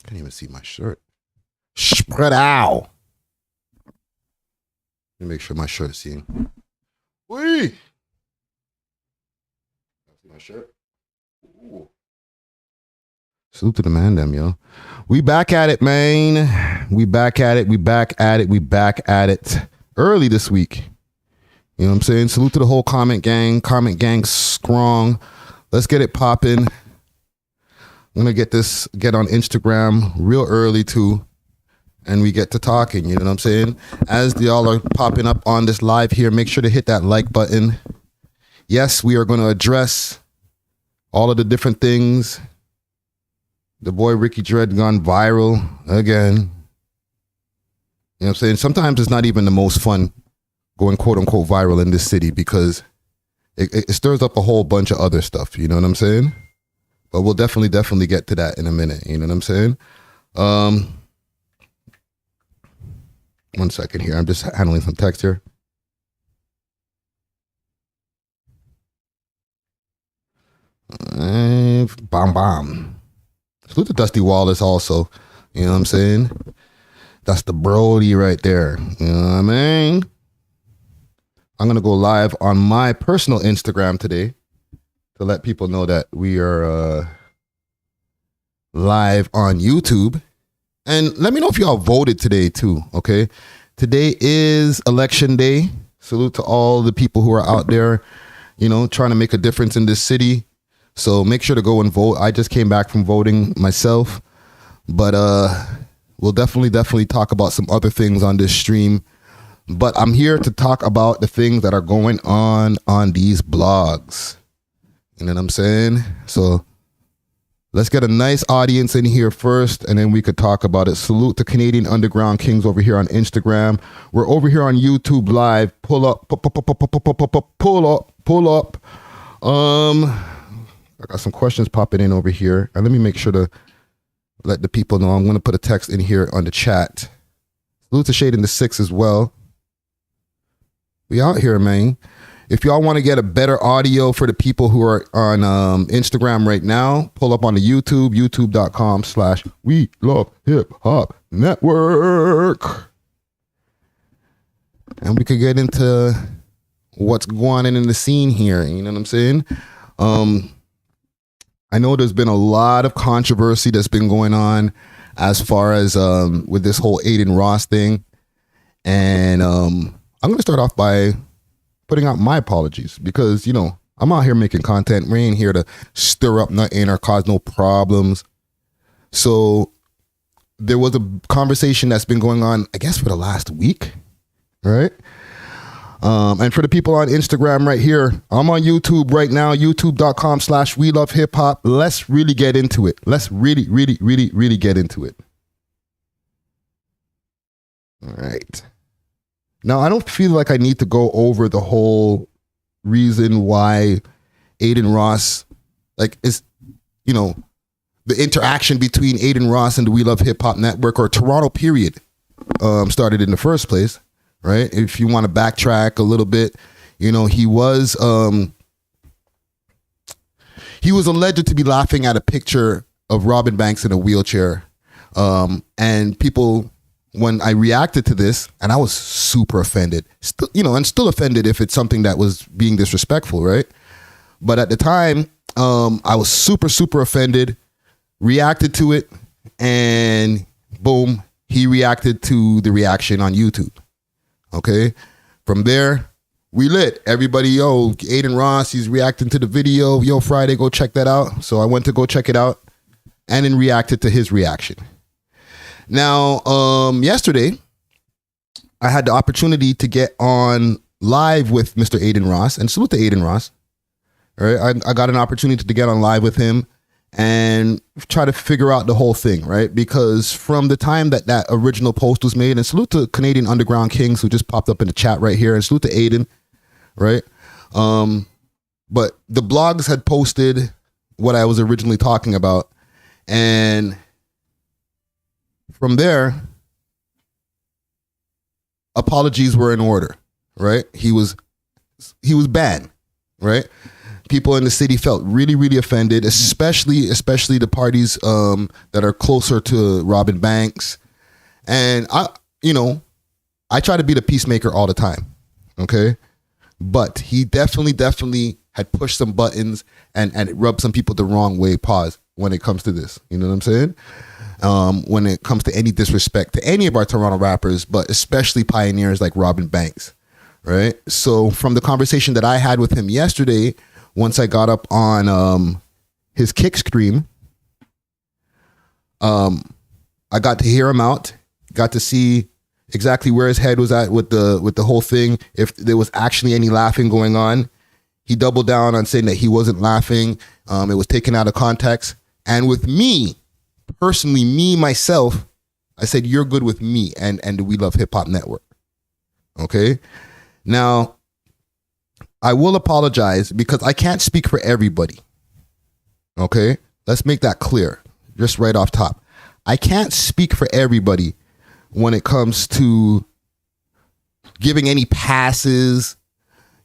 Can't even see my shirt. Spread out. Let me make sure my shirt is seeing. Wee! See my shirt? Ooh. Salute to the man, them, yo. We back at it, man. We back at it. We back at it. We back at it. Early this week. You know what I'm saying? Salute to the whole comment gang. Comment gang strong. Let's get it popping. I'm going to get on Instagram real early too. And we get to talking, you know what I'm saying? As y'all are popping up on this live here, make sure to hit that like button. Yes, we are going to address all of the different things. The boy Ricky Dredd gone viral again. You know what I'm saying? Sometimes it's not even the most fun going quote unquote viral in this city because it stirs up a whole bunch of other stuff. You know what I'm saying? But we'll definitely get to that in a minute. You know what I'm saying? 1 second here. I'm just handling some text here. Bam. Salute to Dusty Wallace also. You know what I'm saying? That's the Brody right there. You know what I mean? I'm going to go live on my personal Instagram today to let people know that we are live on YouTube. And let me know if y'all voted today too, okay? Today is election day. Salute to all the people who are out there, you know, trying to make a difference in this city. So make sure to go and vote. I just came back from voting myself. But we'll definitely talk about some other things on this stream. But I'm here to talk about the things that are going on these blogs. You know what I'm saying? So let's get a nice audience in here first, and then we could talk about it. Salute to Canadian Underground Kings over here on Instagram. We're over here on YouTube Live. Pull up. I got some questions popping in over here. And let me make sure to let the people know. I'm going to put a text in here on the chat. Salute to Shade in the 6 as well. We out here, man. If y'all want to get a better audio for the people who are on Instagram right now, pull up on the YouTube, youtube.com/We Love Hip Hop Network. And we could get into what's going on in the scene here. You know what I'm saying? I know there's been a lot of controversy that's been going on as far as with this whole Adin Ross thing. And I'm going to start off by putting out my apologies because, you know, I'm out here making content. We ain't here to stir up nothing or cause no problems. So there was a conversation that's been going on, I guess, for the last week, right? And for the people on Instagram right here, I'm on YouTube right now, youtube.com/We Love Hip Hop. Let's really get into it. Let's really get into it. All right. Now, I don't feel like I need to go over the whole reason why Adin Ross, like, is, you know, the interaction between Adin Ross and the We Love Hip Hop Network, or Toronto period, started in the first place, right? If you want to backtrack a little bit, you know, he was alleged to be laughing at a picture of Robin Banks in a wheelchair. And people, when I reacted to this, and I was super offended, still offended if it's something that was being disrespectful, right? But at the time, I was super offended, reacted to it, and boom, he reacted to the reaction on YouTube. Okay. From there, we lit. Everybody, yo, Adin Ross, he's reacting to the video. Yo, Friday, go check that out. So I went to go check it out and then reacted to his reaction. Now, yesterday, I had the opportunity to get on live with Mr. Adin Ross, and salute to Adin Ross. All right, I got an opportunity to get on live with him and try to figure out the whole thing, right? Because from the time that original post was made, and salute to Canadian Underground Kings who just popped up in the chat right here, and salute to Adin, right? But the blogs had posted what I was originally talking about, and from there, apologies were in order, right? He was banned, right? people in the city felt really, really offended, especially the parties that are closer to Robin Banks. And I try to be the peacemaker all the time, okay? But he definitely had pushed some buttons and it rubbed some people the wrong way, when it comes to this. You know what I'm saying? When it comes to any disrespect to any of our Toronto rappers, but especially pioneers like Robin Banks, right? So from the conversation that I had with him yesterday, once I got up on his kick stream, I got to hear him out, got to see exactly where his head was at with the whole thing, if there was actually any laughing going on. He doubled down on saying that he wasn't laughing. It was taken out of context. And with me, personally, myself, I said, you're good with me and the We Love Hip Hop Network. Okay? Now, I will apologize because I can't speak for everybody. Okay? Let's make that clear, just right off top. I can't speak for everybody when it comes to giving any passes,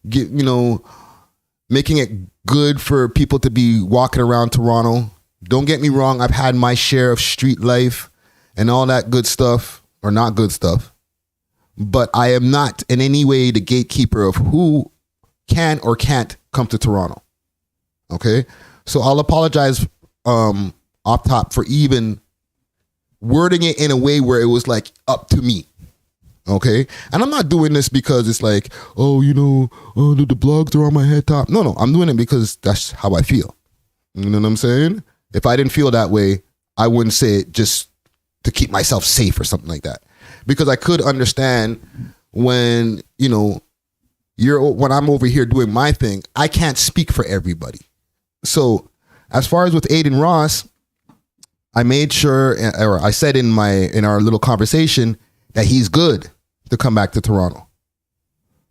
making it good for people to be walking around Toronto. Don't get me wrong, I've had my share of street life and all that good stuff, or not good stuff. But I am not in any way the gatekeeper of who can or can't come to Toronto. Okay? So I'll apologize off top for even wording it in a way where it was like up to me. Okay? And I'm not doing this because it's like, the blogs are on my head top. No, I'm doing it because that's how I feel. You know what I'm saying? If I didn't feel that way, I wouldn't say it just to keep myself safe or something like that. Because I could understand when, when I'm over here doing my thing, I can't speak for everybody. So as far as with Adin Ross, I made sure, or I said in our little conversation, that he's good to come back to Toronto.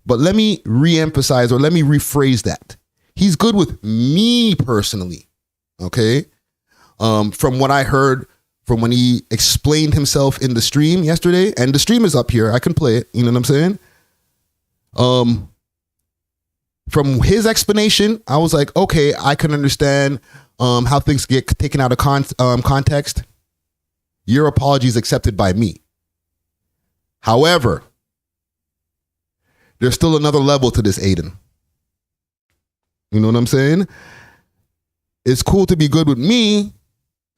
But let me reemphasize, or let me rephrase that. He's good with me personally, okay? From what I heard from when he explained himself in the stream yesterday, and the stream is up here, I can play it, you know what I'm saying? From his explanation, I was like, okay, I can understand how things get taken out of context. Your apology is accepted by me. However, there's still another level to this, Adin. You know what I'm saying? It's cool to be good with me,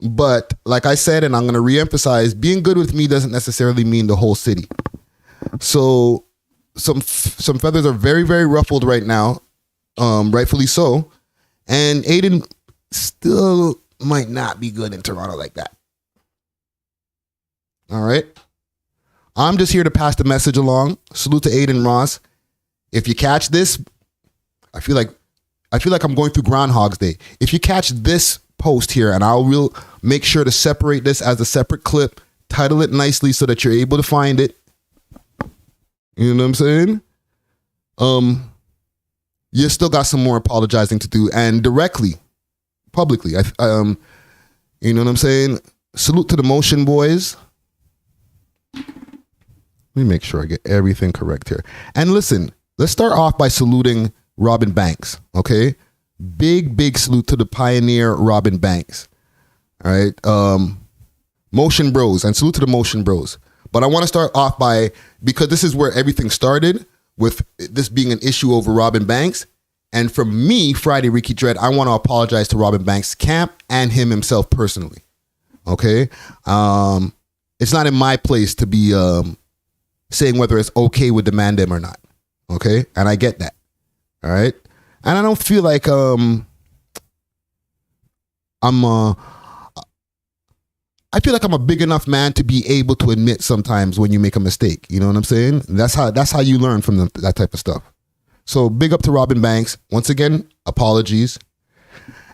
but like I said, and I'm going to reemphasize, being good with me doesn't necessarily mean the whole city. So some feathers are very, very ruffled right now, rightfully so. And Adin still might not be good in Toronto like that. All right. I'm just here to pass the message along. Salute to Adin Ross. If you catch this, I feel like I'm going through Groundhog's Day. If you catch this post here, and I will make sure to separate this as a separate clip, title it nicely so that you're able to find it. You know what I'm saying? You still got some more apologizing to do, and directly, publicly. You know what I'm saying? Salute to the Motion Boys. Let me make sure I get everything correct here. And listen, let's start off by saluting Robin Banks, okay? Big salute to the pioneer Robin Banks. All right? Motion Bros, and salute to the Motion Bros. But I want to start off by, because this is where everything started, with this being an issue over Robin Banks. And from me, Friday Ricky Dread, I want to apologize to Robin Banks' camp and him himself personally. Okay? It's not in my place to be saying whether it's okay with demand them or not. Okay? And I get that. All right? And I don't feel like I feel like I'm a big enough man to be able to admit sometimes when you make a mistake. You know what I'm saying? That's how you learn from that type of stuff. So big up to Robin Banks. Once again, apologies.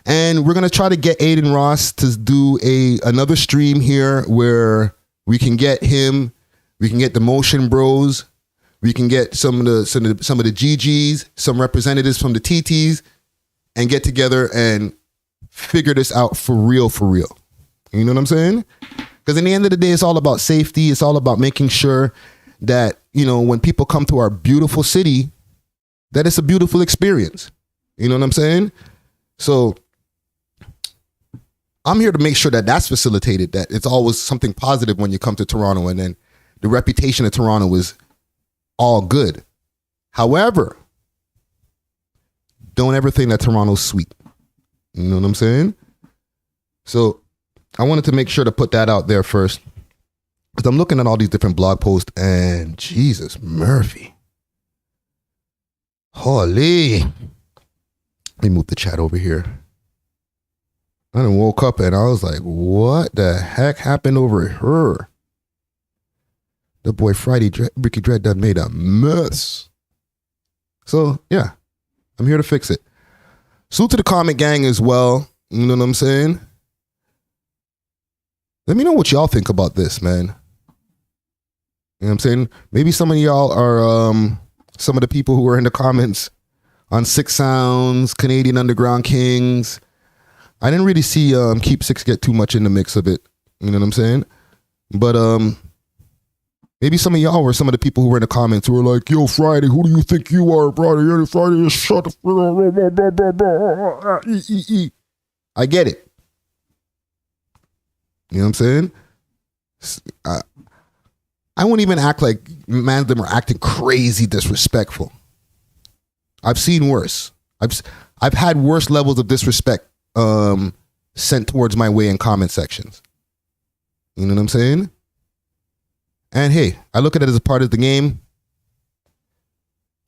And we're going to try to get Adin Ross to do another stream here where we can get him, we can get the Motion Bros, we can get some of the GGs, some representatives from the TTs, and get together and figure this out for real. You know what I'm saying? Because in the end of the day, it's all about safety. It's all about making sure that, when people come to our beautiful city, that it's a beautiful experience. You know what I'm saying? So I'm here to make sure that that's facilitated, that it's always something positive when you come to Toronto, and then the reputation of Toronto is all good. However, don't ever think that Toronto's sweet. You know what I'm saying? So I wanted to make sure to put that out there first, because I'm looking at all these different blog posts, and Jesus Murphy. Holy. Let me move the chat over here. I done woke up and I was like, what the heck happened over here? The boy Ricky Dread done made a mess. So, yeah, I'm here to fix it. Salute to the comment gang as well. You know what I'm saying? Let me know what y'all think about this, man. You know what I'm saying? Maybe some of y'all are some of the people who are in the comments on Six Sounds, Canadian Underground Kings. I didn't really see Keep Six get too much in the mix of it. You know what I'm saying? But maybe some of y'all were some of the people who were in the comments who were like, yo, Friday, who do you think you are, Friday? Friday, shut the I get it. You know what I'm saying? I won't even act like man them are acting crazy disrespectful. I've seen worse. I've had worse levels of disrespect sent towards my way in comment sections. You know what I'm saying? And hey, I look at it as a part of the game.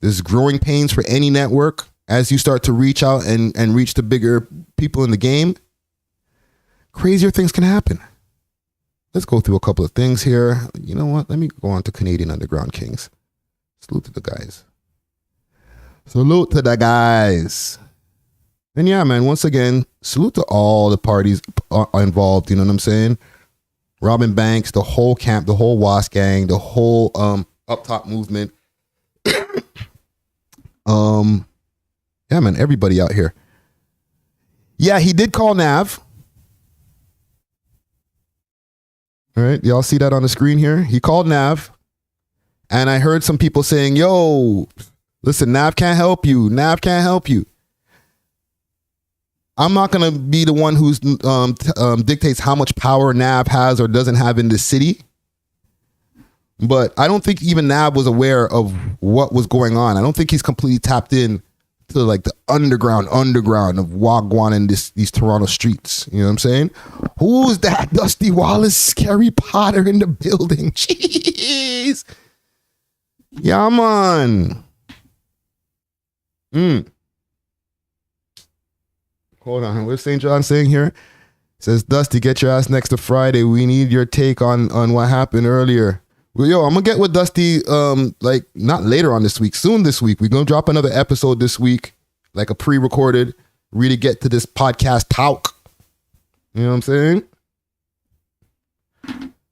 There's growing pains for any network as you start to reach out and reach the bigger people in the game. Crazier things can happen. Let's go through a couple of things here. You know what? Let me go on to Canadian Underground Kings. Salute to the guys. Salute to the guys. And yeah, man, once again, salute to all the parties involved. You know what I'm saying? Robin Banks, the whole camp, the whole WASP gang, the whole Up Top movement. Yeah, man, everybody out here. Yeah, he did call Nav. All right, y'all see that on the screen here? He called Nav. And I heard some people saying, yo, listen, Nav can't help you. Nav can't help you. I'm not going to be the one who's dictates how much power Nav has or doesn't have in this city. But I don't think even Nav was aware of what was going on. I don't think he's completely tapped in to like the underground of Wagwan and these Toronto streets. You know what I'm saying? Who's that? Dusty Wallace, Scary Potter in the building. Jeez. Yeah, man. Hold on. What's St. John saying here? It says, Dusty, get your ass next to Friday. We need your take on what happened earlier. Well, yo, I'm going to get with Dusty, like, not later on this week, soon this week. We're going to drop another episode this week, like a pre-recorded, really get to this podcast talk. You know what I'm saying?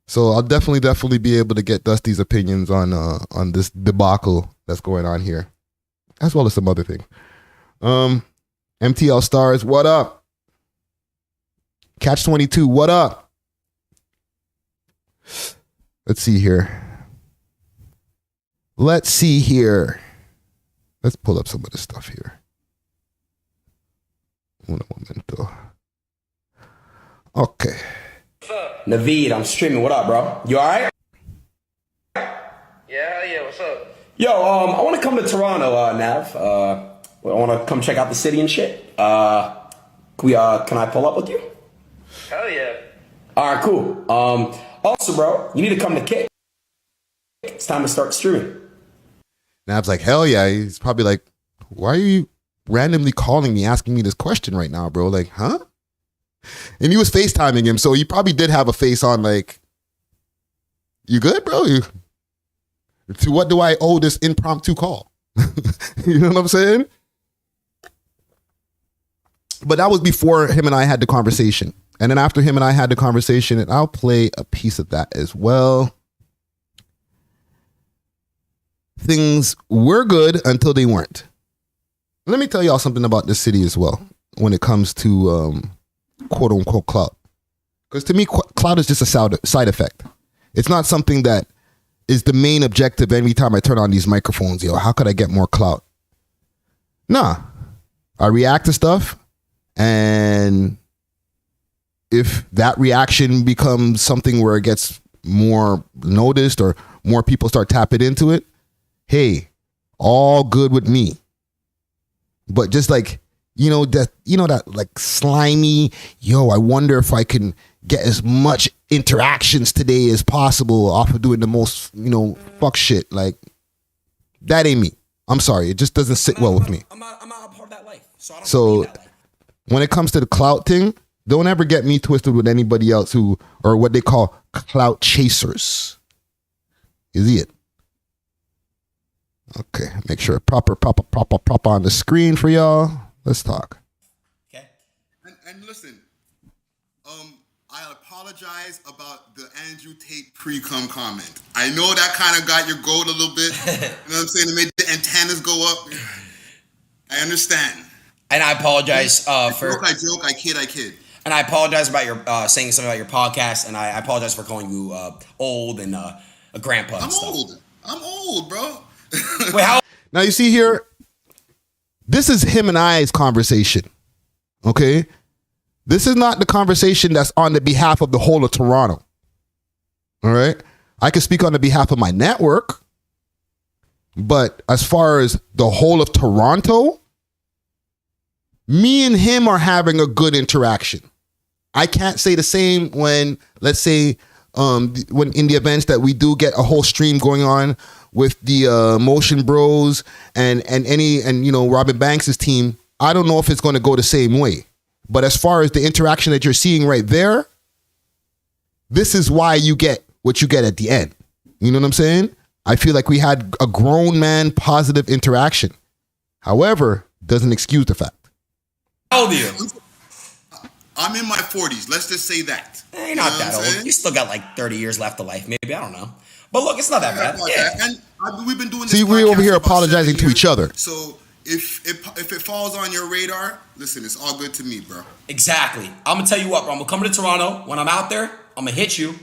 So I'll definitely be able to get Dusty's opinions on this debacle that's going on here, as well as some other thing. MTL Stars, what up? Catch 22, what up? Let's see here. Let's pull up some of this stuff here. Un momento. Okay. Naveed, I'm streaming. What up, bro? You all right? Yeah, what's up? Yo, I want to come to Toronto, Nav. I want to come check out the city and shit. Can I pull up with you? Hell yeah. All right, cool. Also, bro, you need to come to Kick. It's time to start streaming. Nav's like, hell yeah. He's probably like, why are you randomly calling me, asking me this question right now, bro? Like, huh? And he was FaceTiming him, so he probably did have a face on like, you good, bro? To what do I owe this impromptu call? You know what I'm saying? But that was before him and I had the conversation. And then after him and I had the conversation, and I'll play a piece of that as well. Things were good until they weren't. Let me tell y'all something about this city as well when it comes to quote unquote clout. Because to me, clout is just a side effect. It's not something that is the main objective every time I turn on these microphones. Yo, how could I get more clout? Nah. I react to stuff And if that reaction becomes something where it gets more noticed or more people start tapping into it, hey, all good with me. But just like, that like slimy, I wonder if I can get as much interactions today as possible off of doing the most, fuck shit. Like, that ain't me. I'm sorry. It just doesn't sit well with me. I'm not a part of that life. So when it comes to the clout thing, don't ever get me twisted with anybody else who, or what they call clout chasers. You see it? Okay, make sure proper on the screen for y'all. Let's talk. Okay. And listen, I apologize about the Andrew Tate pre-cum comment. I know that kind of got your goat a little bit. You know what I'm saying? It made the antennas go up. I understand. And I apologize I joke, I kid. And I apologize about your saying something about your podcast, and I apologize for calling you old and a grandpa and stuff. I'm old, bro. Wait, how? Now you see here, this is him and I's conversation. Okay? This is not the conversation that's on the behalf of the whole of Toronto. All right? I can speak on the behalf of my network, but as far as the whole of Toronto, me and him are having a good interaction. I can't say the same when, let's say, when in the events that we do get a whole stream going on with the Motion Bros and Robin Banks' team, I don't know if it's going to go the same way. But as far as the interaction that you're seeing right there, this is why you get what you get at the end. You know what I'm saying? I feel like we had a grown man positive interaction. However, doesn't excuse the fact. How old are you? I'm in my 40s. Let's just say that. You're not that old. You still got like 30 years left of life, maybe. I don't know. But look, it's not that bad. Yeah. And we've been doing this. See, we're over here apologizing to each other. So if it falls on your radar, listen, it's all good to me, bro. Exactly. I'm going to tell you what, bro. I'm going to come to Toronto. When I'm out there, I'm going to hit you,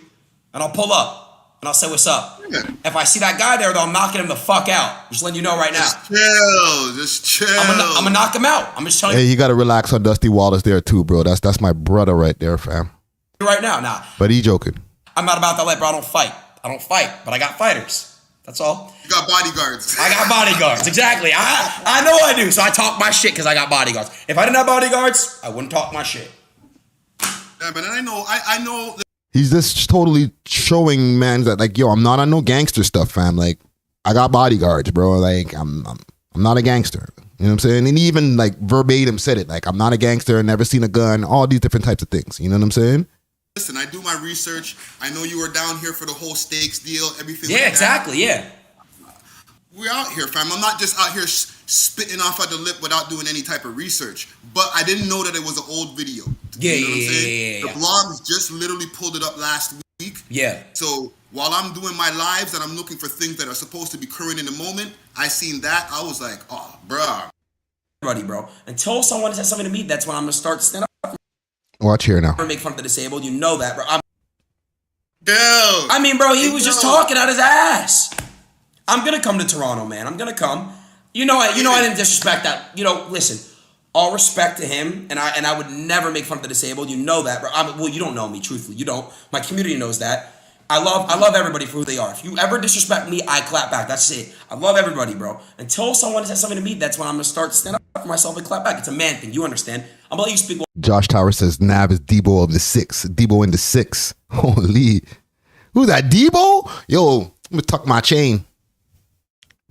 and I'll pull up. And I'll say, what's up? Yeah. If I see that guy there, though, I'm knocking him the fuck out. Just letting you know right now. Just chill. I'm gonna knock him out. I'm just telling you. Hey, you got to relax on Dusty Wallace there, too, bro. That's my brother right there, fam. Right now, nah. But he joking. I'm not about that life, bro. I don't fight, but I got fighters. That's all. You got bodyguards. I got bodyguards, exactly. I know I do, so I talk my shit because I got bodyguards. If I didn't have bodyguards, I wouldn't talk my shit. Yeah, man, I know. He's just totally showing man that like, I'm not on no gangster stuff, fam. Like, I got bodyguards, bro. Like, I'm not a gangster. You know what I'm saying? And he even like verbatim said it. Like, I'm not a gangster, never seen a gun, all these different types of things. You know what I'm saying? Listen, I do my research. I know you were down here for the whole stakes deal, everything. Yeah, like exactly. Yeah. We're out here, fam. I'm not just out here spitting off at the lip without doing any type of research. But I didn't know that it was an old video. Yeah, you know what I'm saying? Yeah. The blogs just literally pulled it up last week. Yeah. So while I'm doing my lives and I'm looking for things that are supposed to be current in the moment, I seen that. I was like, oh, bruh. Everybody, bro. Until someone says something to me, that's when I'm going to start to stand up. Watch here now. Make fun of the disabled. You know that, bro. I mean, bro, he was just talking out his ass. I'm going to come to Toronto, man. I'm going to come. I didn't disrespect that. Listen, all respect to him, and I would never make fun of the disabled. You know that, bro. Well, you don't know me, truthfully. You don't. My community knows that. I love everybody for who they are. If you ever disrespect me, I clap back. That's it. I love everybody, bro. Until someone says something to me, that's when I'm going to start to stand up for myself and clap back. It's a man thing. You understand? I'm going to let you speak. Josh Tower says Nav is Debo of the six. Debo in the six. Holy. Who's that, Debo? Yo, I'm going to tuck my chain.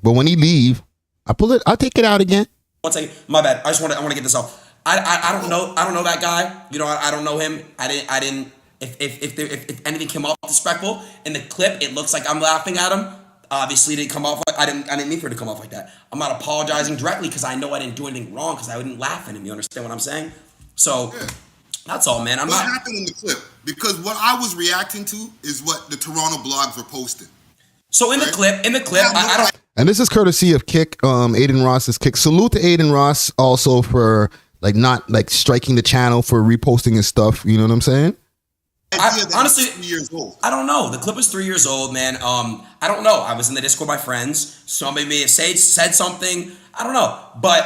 But when he leave, I'll take it out again. One second, my bad. I want to get this off. I don't know that guy. I don't know him. I didn't. If anything came off disrespectful in the clip, it looks like I'm laughing at him. Obviously, it didn't come off like I didn't mean for it to come off like that. I'm not apologizing directly because I know I didn't do anything wrong because I wouldn't laugh at him. You understand what I'm saying? So that's all, man. What happened in the clip? Because what I was reacting to is what the Toronto blogs were posting. So in the clip, I don't. And this is courtesy of Kick, Adin Ross's Kick. Salute to Adin Ross also for not striking the channel for reposting his stuff. You know what I'm saying? Honestly, 3 years old. I don't know. The clip is 3 years old, man. I don't know. I was in the Discord with my friends. Somebody may have said something. I don't know, but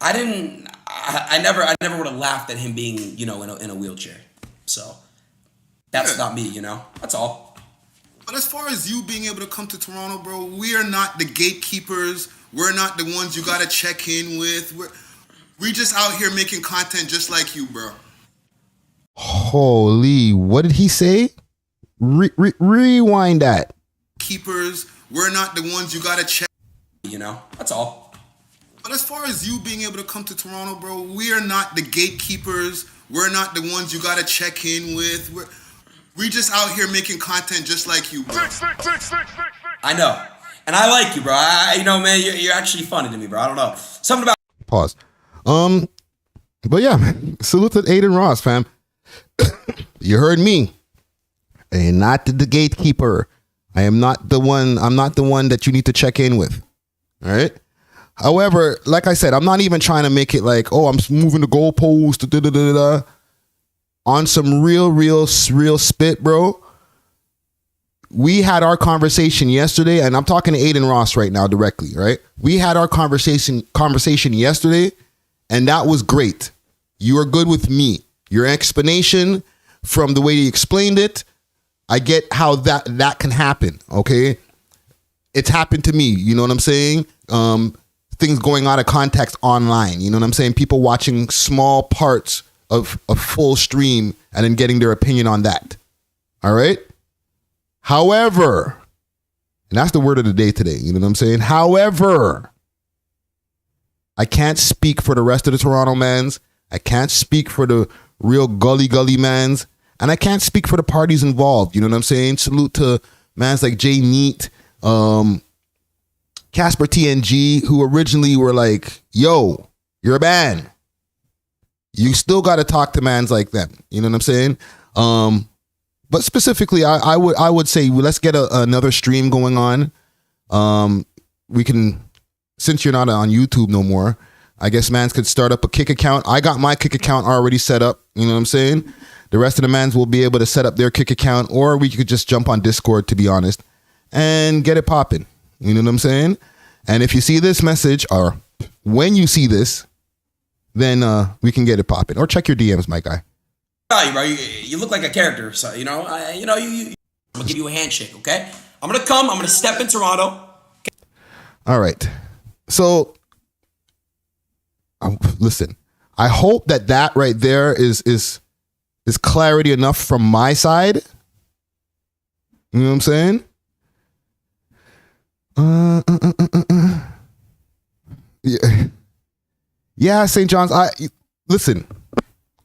I didn't. I never would have laughed at him being, you know, in a wheelchair. So that's not me, you know. That's all. But as far as you being able to come to Toronto, bro, we are not the gatekeepers. We're not the ones you gotta check in with. We just out here making content just like you, bro. Holy, what did he say? Rewind that. Keepers, we're not the ones you gotta check. You know, that's all. But as far as you being able to come to Toronto, bro, we are not the gatekeepers. We're not the ones you gotta check in with. We just out here making content just like you, bro. I know. And I like you, bro. You know, man, you're actually funny to me, bro. I don't know. Something about... Pause. But yeah, man. Salute to Adin Ross, fam. You heard me. I am not the gatekeeper. I am not the one. I'm not the one that you need to check in with. All right. However, like I said, I'm not even trying to make it like, oh, I'm moving the goalpost. Da, da, da, da. On some real spit, bro. We had our conversation yesterday, and I'm talking to Adin Ross right now directly, right? We had our conversation yesterday, and that was great. You are good with me. Your explanation from the way you explained it, I get how that can happen, okay? It's happened to me, you know what I'm saying? Things going out of context online, you know what I'm saying? People watching small parts of a full stream and then getting their opinion on that. All right? However, and that's the word of the day today, you know what I'm saying? However, I can't speak for the rest of the Toronto mans. I can't speak for the real gully mans. And I can't speak for the parties involved, you know what I'm saying? Salute to mans like Jay Neat, Casper TNG, who originally were like, yo, you're a band. You still got to talk to mans like them. You know what I'm saying? But specifically, I would say let's get another stream going on. We can, since you're not on YouTube no more, I guess mans could start up a Kick account. I got my Kick account already set up. You know what I'm saying? The rest of the mans will be able to set up their Kick account, or we could just jump on Discord, to be honest, and get it popping. You know what I'm saying? And if you see this message, or when you see this, then we can get it popping. Or check your DMs, my guy. Bro, you look like a character, so you know. I'm gonna give you a handshake, okay? I'm gonna come. I'm gonna step in Toronto. Okay? All right. So, listen. I hope that right there is clarity enough from my side. You know what I'm saying? Yeah. Yeah, St. John's. Listen,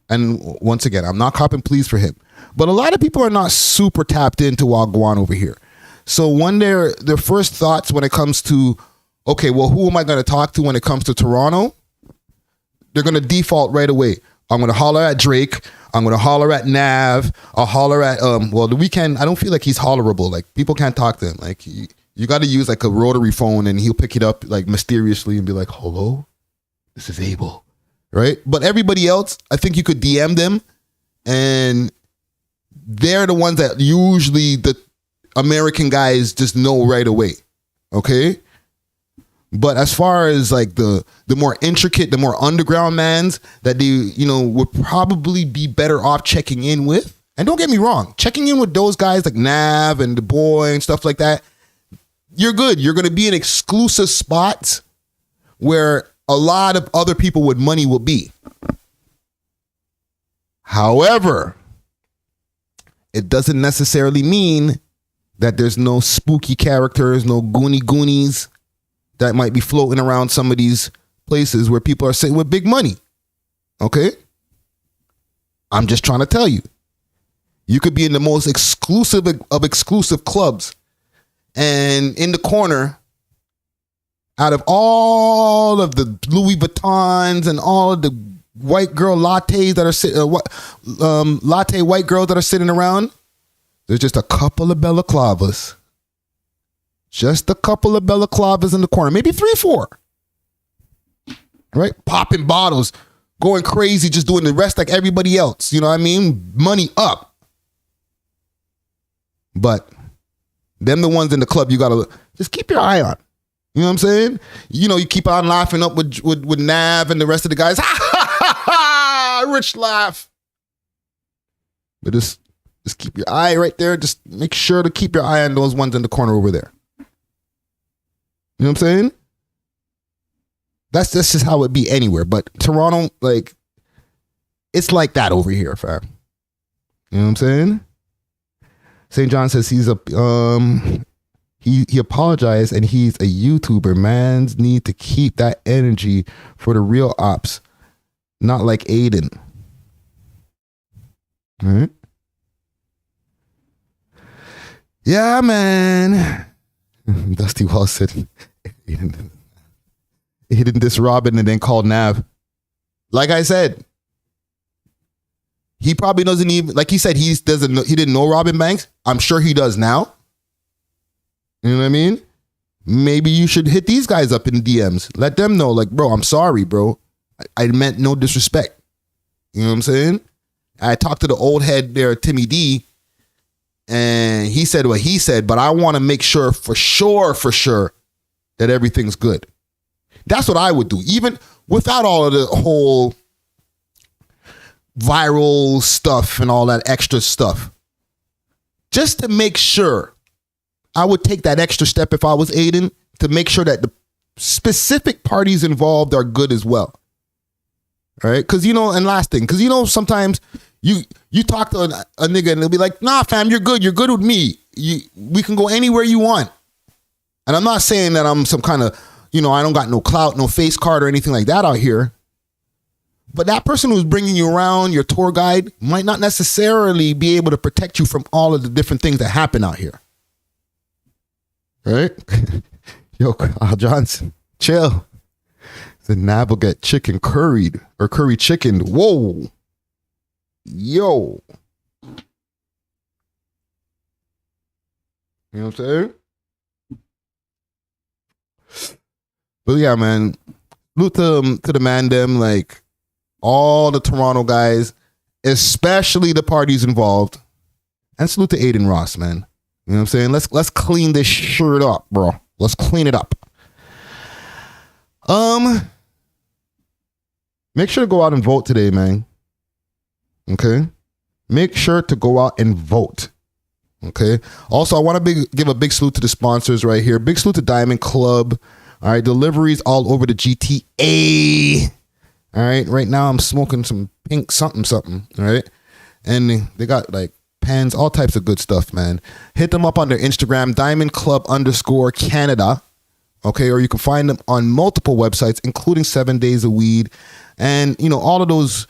and once again, I'm not copping pleas for him, but a lot of people are not super tapped into Wagwan over here. So when their first thoughts when it comes to, okay, well, who am I going to talk to when it comes to Toronto? They're going to default right away. I'm going to holler at Drake. I'm going to holler at Nav. I'll holler at, well, The Weeknd. I don't feel like he's hollerable. Like, people can't talk to him. Like, you got to use like a rotary phone and he'll pick it up like mysteriously and be like, hello? This is Abel, right? But everybody else, I think you could DM them, and they're the ones that usually the American guys just know right away, okay? But as far as like the more intricate, the more underground mans that they, you know, would probably be better off checking in with. And don't get me wrong, checking in with those guys like Nav and the boy and stuff like that, you're good. You're going to be in exclusive spots where a lot of other people with money will be. However, it doesn't necessarily mean that there's no spooky characters, no goonies that might be floating around some of these places where people are sitting with big money. Okay? I'm just trying to tell you. You could be in the most exclusive of exclusive clubs, and in the corner, out of all of the Louis Vuittons and all of the white girl lattes that are sitting, latte white girls that are sitting around, there's just a couple of balaclavas. Just a couple of balaclavas in the corner, maybe 3 or 4. Right? Popping bottles, going crazy, just doing the rest like everybody else. You know what I mean? Money up. But them the ones in the club you gotta just keep your eye on. You know what I'm saying? You know, you keep on laughing up with Nav and the rest of the guys. rich laugh. But just keep your eye right there. Just make sure to keep your eye on those ones in the corner over there. You know what I'm saying? That's just how it be anywhere. But Toronto, like, it's like that over here, fam. You know what I'm saying? St. John says he apologized and he's a YouTuber. Mans need to keep that energy for the real ops, not like Adin. All right. Yeah, man. Dusty Wall said he didn't diss Robin and then called Nav. Like I said, he probably doesn't even, like he said, he didn't know Robin Banks. I'm sure he does now. You know what I mean? Maybe you should hit these guys up in DMs. Let them know, like, bro, I'm sorry, bro. I meant no disrespect. You know what I'm saying? I talked to the old head there, Timmy D, and he said what he said, but I want to make sure for sure that everything's good. That's what I would do, even without all of the whole viral stuff and all that extra stuff. Just to make sure, I would take that extra step if I was Adin to make sure that the specific parties involved are good as well. All right? Because, and last thing, because, sometimes you talk to a nigga and they'll be like, nah, fam, you're good. You're good with me. We can go anywhere you want. And I'm not saying that I'm some kind of, I don't got no clout, no face card or anything like that out here. But that person who's bringing you around, your tour guide, might not necessarily be able to protect you from all of the different things that happen out here. Right? Yo, Al Johnson, chill. The Nav will get chicken curried or curry chicken. Whoa. Yo. You know what I'm saying? But yeah, man. Salute to the man them, like all the Toronto guys, especially the parties involved. And salute to Adin Ross, man. You know what I'm saying? Let's clean this shirt up, bro. Let's clean it up. Make sure to go out and vote today, man. Okay? Make sure to go out and vote. Okay? Also, I want to give a big salute to the sponsors right here. Big salute to Diamond Club. All right, deliveries all over the GTA. All right, right now I'm smoking some pink something. All right, and they got like pens, all types of good stuff, man. Hit them up on their Instagram, Diamond Club _Canada. Okay, or you can find them on multiple websites, including 7 Days of Weed, and all of those,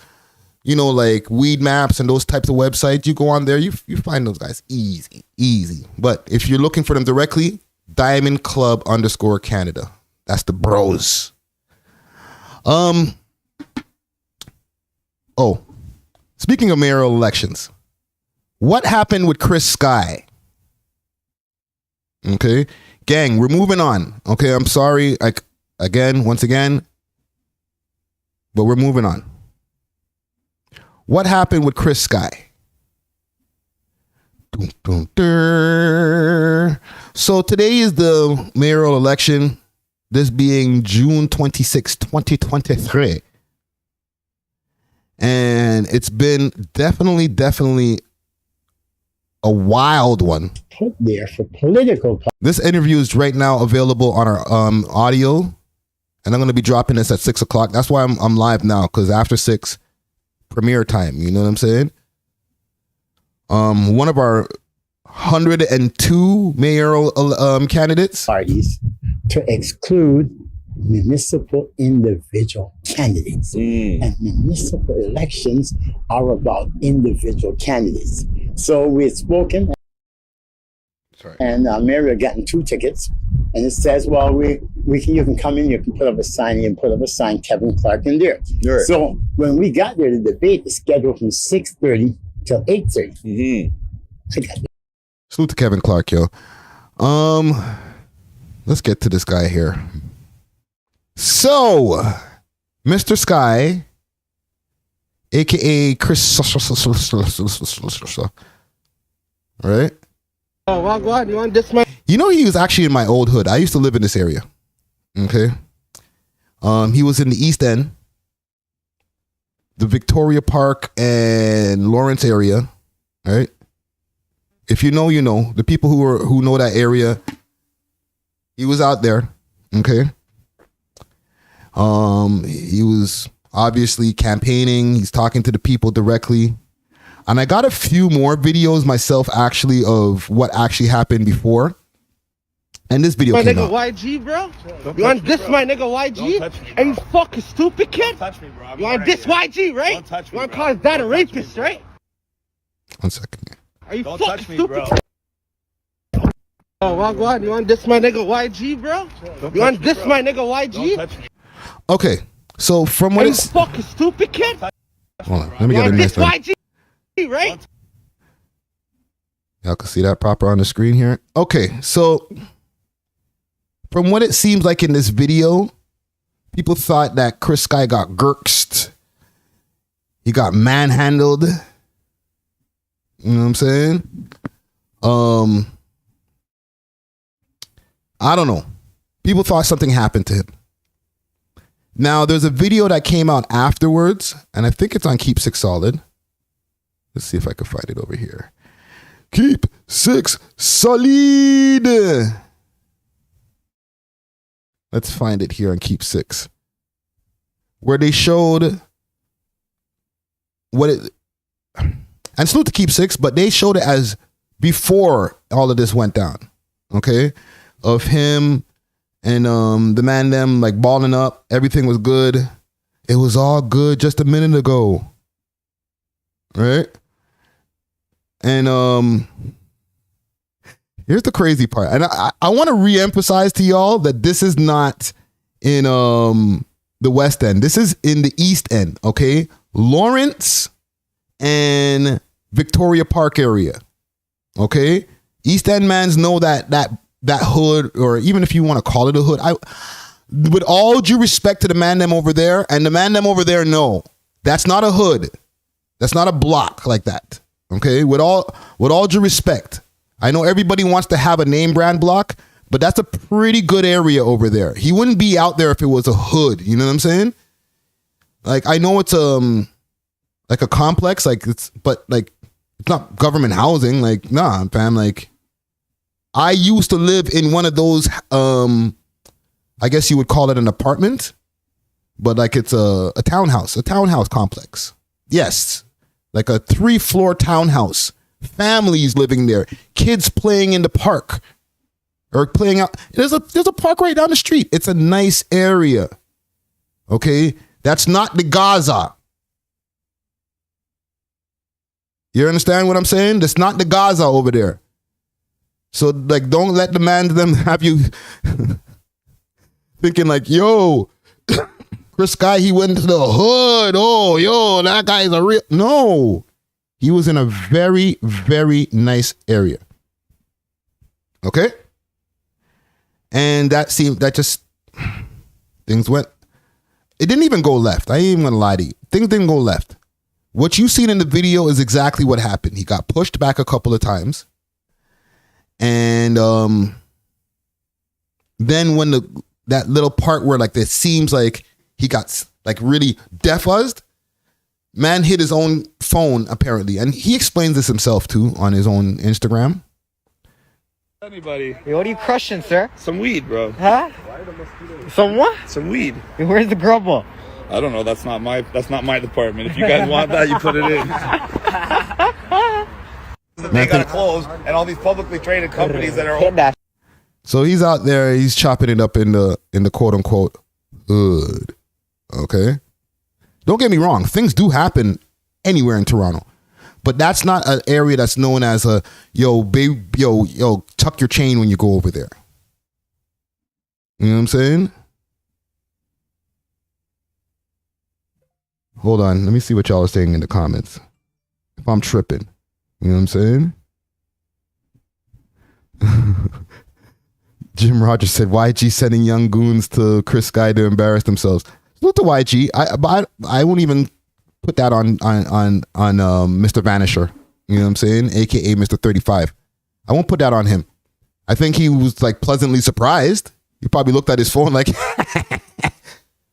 like Weed Maps and those types of websites. You go on there, you find those guys easy. But if you're looking for them directly, Diamond Club _Canada. That's the bros. Oh, speaking of mayoral elections, what happened with Chris Sky? Okay, gang, we're moving on. Okay, I'm sorry, once again, but we're moving on. What happened with Chris Sky? So today is the mayoral election, this being June 26, 2023. And it's been definitely a wild one. Put there for political. This interview is right now available on our audio, and I'm going to be dropping this at 6 o'clock. That's why I'm live now, because after 6, premiere time. You know what I'm saying? One of our 102 mayoral candidates. Parties to exclude municipal individual candidates. And municipal elections are about individual candidates. So we've spoken, and Mary are getting 2 tickets. And it says, well, you can come in, you can put up a sign, Kevin Clark in there. Right. So when we got there, the debate is scheduled from 6:30 till 8:30. Salute to Kevin Clark, yo. Let's get to this guy here. So, Mr. Sky, aka Chris, right? Oh, well, go ahead. You want this? He was actually in my old hood. I used to live in this area. Okay. He was in the East End. the Victoria Park and Lawrence area, right? If you know, you know. The people who know that area, he was out there, okay? He was obviously campaigning. He's talking to the people directly. And I got a few more videos myself, actually, of what actually happened before. And this video My came nigga out. YG, bro? You want this, my nigga YG? Are you fucking stupid, kid? Don't touch me, bro. You want this YG, right? Don't touch me, You want to bro. call his dad a Don't touch me, rapist, bro. right? 1 second. Are you Don't fucking touch me, stupid? bro. Oh, Wagwan, you want this, my nigga YG, bro? You want this, my nigga Don't YG? touch me. Okay, so from Are what you it's... fucking stupid, kid? Hold on, let me You get a want nice this one. YG, right? Y'all can see that proper on the screen here. Okay, so from what it seems like in this video, people thought that Chris Sky got gurksed. He got manhandled. You know what I'm saying? I don't know. People thought something happened to him. Now, there's a video that came out afterwards, and I think it's on Keep Six Solid. Let's see if I can find it over here. Keep Six Solid. Let's find it here on Keep Six, where they showed what it, and salute to Keep Six, but they showed it as before all of this went down. Okay, of him and the man them like balling up. Everything was good. It was all good just a minute ago, right? And here's the crazy part. And I want to re-emphasize to y'all that this is not in the West End. This is in the East End, okay? Lawrence and Victoria Park area, okay? East End mans know that hood, or even if you want to call it a hood. With all due respect to the man them over there, and the man them over there know that's not a hood. That's not a block like that. Okay, with all due respect, I know everybody wants to have a name brand block, but that's a pretty good area over there. He wouldn't be out there if it was a hood. You know what I'm saying? Like, I know it's like a complex, but it's not government housing. Like, nah, fam. Like, I used to live in one of those. I guess you would call it an apartment, but like it's a townhouse complex. Yes. Like a 3-floor townhouse, families living there, kids playing in the park or playing out. There's a park right down the street. It's a nice area. Okay. That's not the Gaza. You understand what I'm saying? That's not the Gaza over there. So like, don't let the man them have you thinking like, yo, Chris Sky, he went to the hood. Oh, yo, that guy is a real. No, he was in a very, very nice area. Okay. And that just, things went, it didn't even go left. I ain't even gonna lie to you. Things didn't go left. What you seen in the video is exactly what happened. He got pushed back a couple of times. And then when that little part where like it seems like he got like really defuzzed, man hit his own phone apparently. And he explains this himself too on his own Instagram. Anybody? Hey, what are you crushing, sir? Some weed, bro. Huh? Some what? Some weed. Hey, where's the grubble? I don't know. That's not my department. If you guys want that, you put it in. They gotta close, and all these publicly traded companies that are Hit that. So he's out there, he's chopping it up in the quote unquote hood. Okay. Don't get me wrong, things do happen anywhere in Toronto. But that's not an area that's known as a yo, babe, yo, tuck your chain when you go over there. You know what I'm saying? Hold on, let me see what y'all are saying in the comments. If I'm tripping. You know what I'm saying? Jim Rogers said, YG sending young goons to Chris Sky to embarrass themselves. Salute to YG. I won't even put that on Mr. Vanisher. You know what I'm saying? AKA Mr. 35. I won't put that on him. I think he was like pleasantly surprised. He probably looked at his phone like,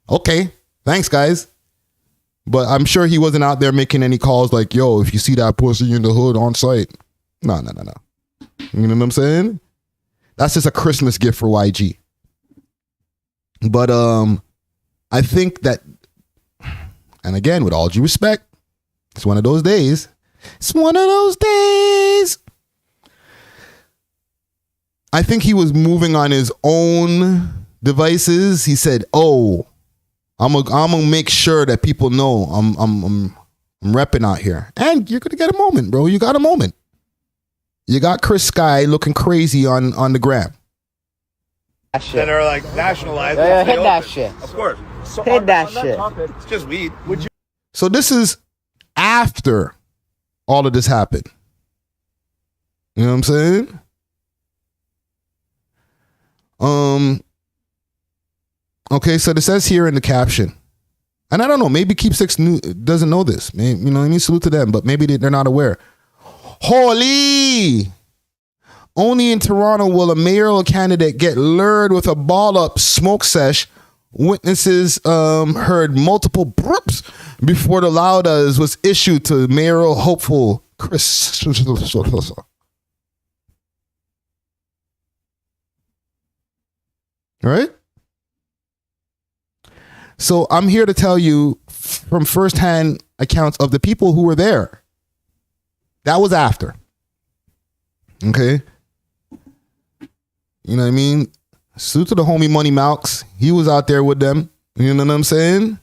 okay, thanks guys. But I'm sure he wasn't out there making any calls like, yo, if you see that pussy in the hood on site. No. You know what I'm saying? That's just a Christmas gift for YG. But I think that, and again, with all due respect, it's one of those days. It's one of those days. I think he was moving on his own devices. He said, "Oh, I'm gonna make sure that people know I'm repping out here." And you're gonna get a moment, bro. You got a moment. You got Chris Sky looking crazy on the gram. That are like nationalized. Yeah, hit that shit. Of course. So Hit that on shit. topic, It's just weed. So this is after all of this happened. You know what I'm saying? Okay, so it says here in the caption, and I don't know, maybe Keepsakes doesn't know this. Maybe, you know, I mean, salute to them, but maybe they're not aware. Holy! Only in Toronto will a mayoral candidate get lured with a ball up smoke sesh. Witnesses heard multiple burps before the loudas was issued to mayoral hopeful Chris. Right? So I'm here to tell you from firsthand accounts of the people who were there. That was after. Okay? You know what I mean? Salute to the homie Money Malks. He was out there with them. You know what I'm saying?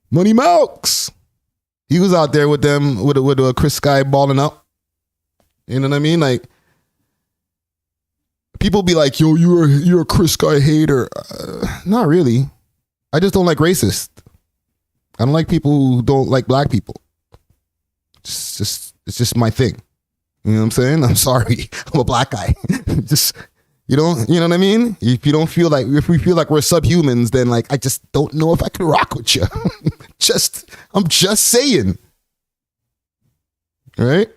Money Malks. He was out there with them with a Chris Sky balling up. You know what I mean? Like, people be like, yo, you're a Chris Sky hater. Not really. I just don't like racist. I don't like people who don't like black people. It's just my thing. You know what I'm saying? I'm sorry. I'm a black guy. Just, you know what I mean? If we feel like we're subhumans, then like, I just don't know if I can rock with you. I'm just saying. Right?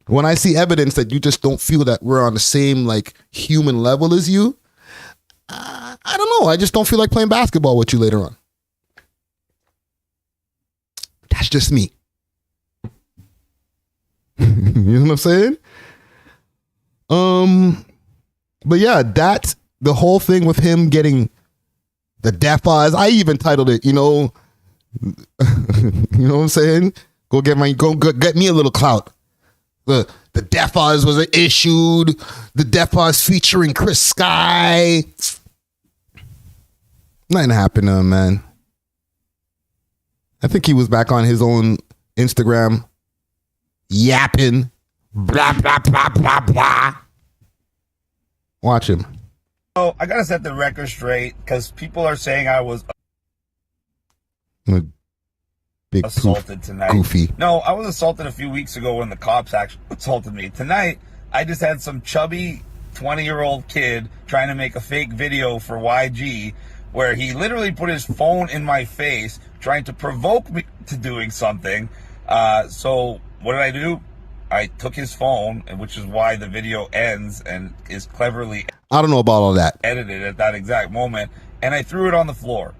When I see evidence that you just don't feel that we're on the same like human level as you, I don't know. I just don't feel like playing basketball with you later on. That's just me. You know what I'm saying? But yeah, the whole thing with him getting the deaf eyes. I even titled it, you know what I'm saying? Go get me a little clout. The deaf eyes was issued. The deaf eyes featuring Chris Sky. Nothing happened to him, man. I think he was back on his own Instagram yapping. Blah, blah, blah, blah, blah. Watch him. Oh, I gotta set the record straight because people are saying I was Big assaulted tonight. Goofy. No, I was assaulted a few weeks ago when the cops actually assaulted me. Tonight, I just had some chubby 20-year-old kid trying to make a fake video for YG where he literally put his phone in my face trying to provoke me to doing something. So what did I do? I took his phone, which is why the video ends and is cleverly I don't know about all that. edited at that exact moment, and I threw it on the floor.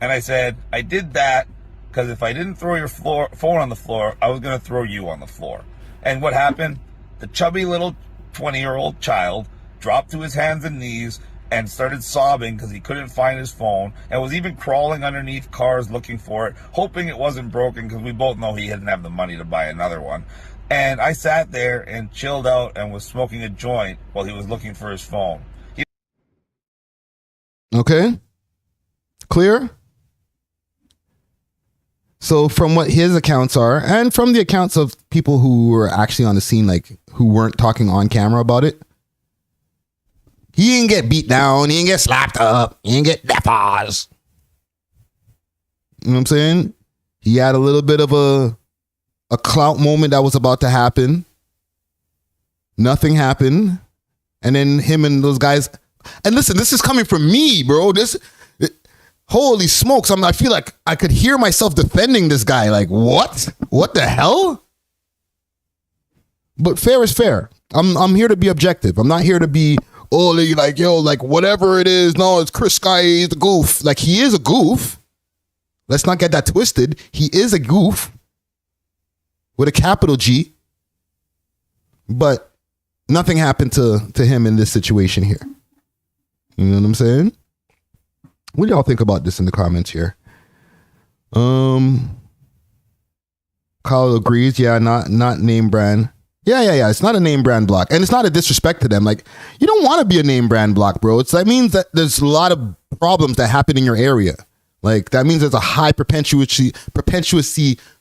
And I said, I did that because if I didn't throw your phone on the floor, I was going to throw you on the floor. And what happened? The chubby little 20-year-old child dropped to his hands and knees and started sobbing because he couldn't find his phone and was even crawling underneath cars looking for it, hoping it wasn't broken because we both know he didn't have the money to buy another one. And I sat there and chilled out and was smoking a joint while he was looking for his phone. Okay. Clear? So from what his accounts are, and from the accounts of people who were actually on the scene, like who weren't talking on camera about it, he didn't get beat down, he didn't get slapped up, he didn't get death eyes. You know what I'm saying? He had a little bit of a clout moment that was about to happen. Nothing happened. And then him and those guys, and listen, this is coming from me, bro. Holy smokes, I feel like I could hear myself defending this guy. Like, what? What the hell? But fair is fair. I'm here to be objective. I'm not here to be oh, like, yo, like whatever it is. No, it's Chris Sky. He's the goof. Like, he is a goof. Let's not get that twisted. He is a goof with a capital G. But nothing happened to him in this situation here. You know what I'm saying? What do y'all think about this in the comments here? Kyle agrees. Yeah, not name brand. Yeah. It's not a name brand block. And it's not a disrespect to them. Like, you don't want to be a name brand block, bro. That means that there's a lot of problems that happen in your area. Like, that means there's a high perpetuity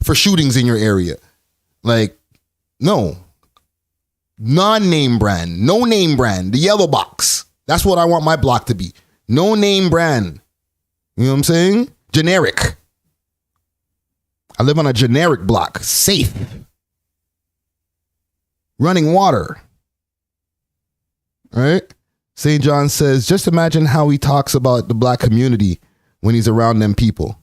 for shootings in your area. Like, no. Non-name brand. No name brand. The yellow box. That's what I want my block to be. No name brand. You know what I'm saying? Generic. I live on a generic block. Safe. Running water. All right? St. John says, just imagine how he talks about the black community when he's around them people.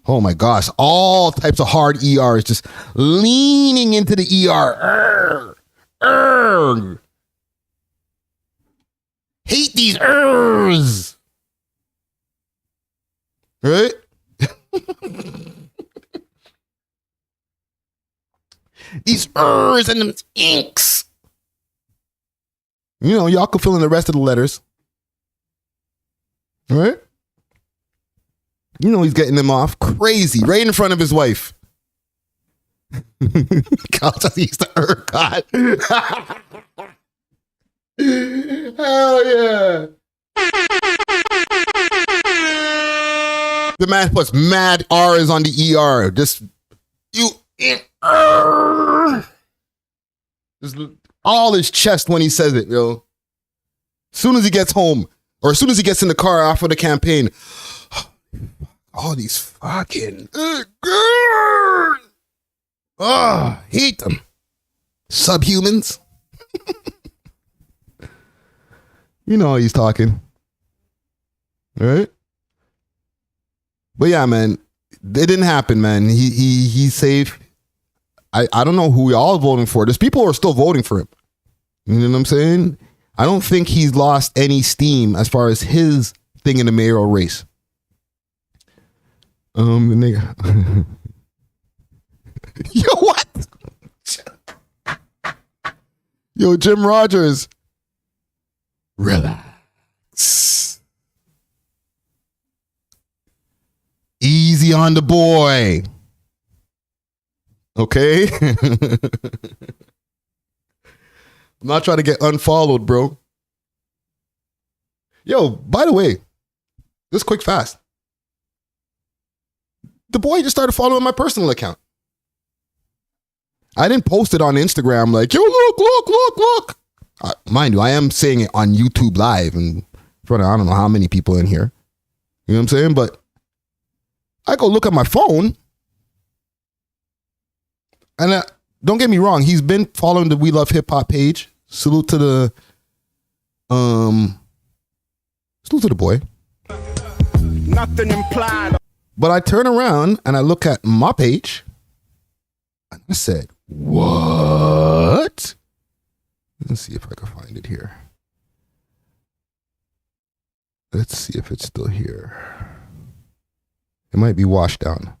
Oh my gosh. All types of hard ERs just leaning into the ER. Hate these ers. Right? These ers and them inks. You know, y'all can fill in the rest of the letters. All right? You know he's getting them off crazy, right in front of his wife. He's the God. Hell yeah. The man puts mad R's on the ER. Just all his chest when he says it, yo. As soon as he gets home, or as soon as he gets in the car after the campaign, all these fucking hate them. Subhumans. You know how he's talking. All right? But yeah, man, it didn't happen, man. He's safe. I don't know who y'all are voting for. There's people who are still voting for him. You know what I'm saying? I don't think he's lost any steam as far as his thing in the mayoral race. Nigga. Yo, what? Yo, Jim Rogers. Relax. Easy on the boy. Okay? I'm not trying to get unfollowed, bro. Yo, by the way, this quick fast. The boy just started following my personal account. I didn't post it on Instagram like, yo, look. Mind you, I am saying it on YouTube Live in front of I don't know how many people in here. You know what I'm saying? But I go look at my phone. And don't get me wrong, he's been following the We Love Hip Hop page. Salute to the boy. Nothing implied. But I turn around and I look at my page and I said, what? Let's see if I can find it here. Let's see if it's still here. It might be washed down.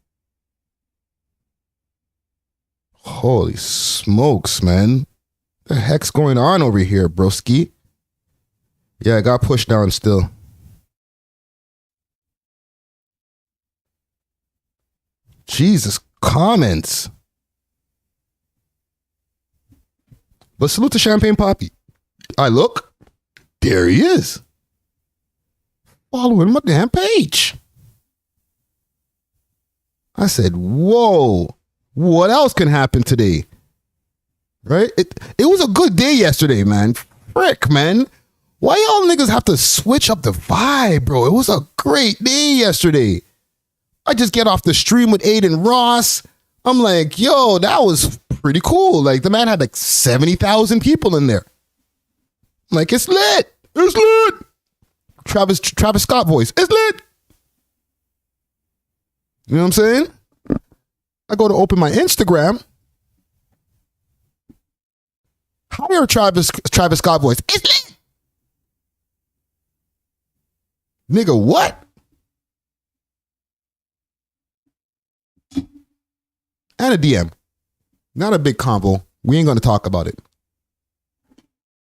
Holy smokes, man. The heck's going on over here, broski? Yeah, I got pushed down still. Jesus, comments. But salute to Champagne Poppy. I look. There he is. Following my damn page. I said, whoa. What else can happen today? Right? It was a good day yesterday, man. Frick, man. Why y'all niggas have to switch up the vibe, bro? It was a great day yesterday. I just get off the stream with Adin Ross. I'm like, yo, that was pretty cool. Like, the man had like 70,000 people in there. I'm like, it's lit. It's lit. Travis Scott voice. It's lit. You know what I'm saying? I go to open my Instagram. Higher Travis Scott voice. It's lit. Nigga, what? And a DM. Not a big convo. We ain't gonna talk about it.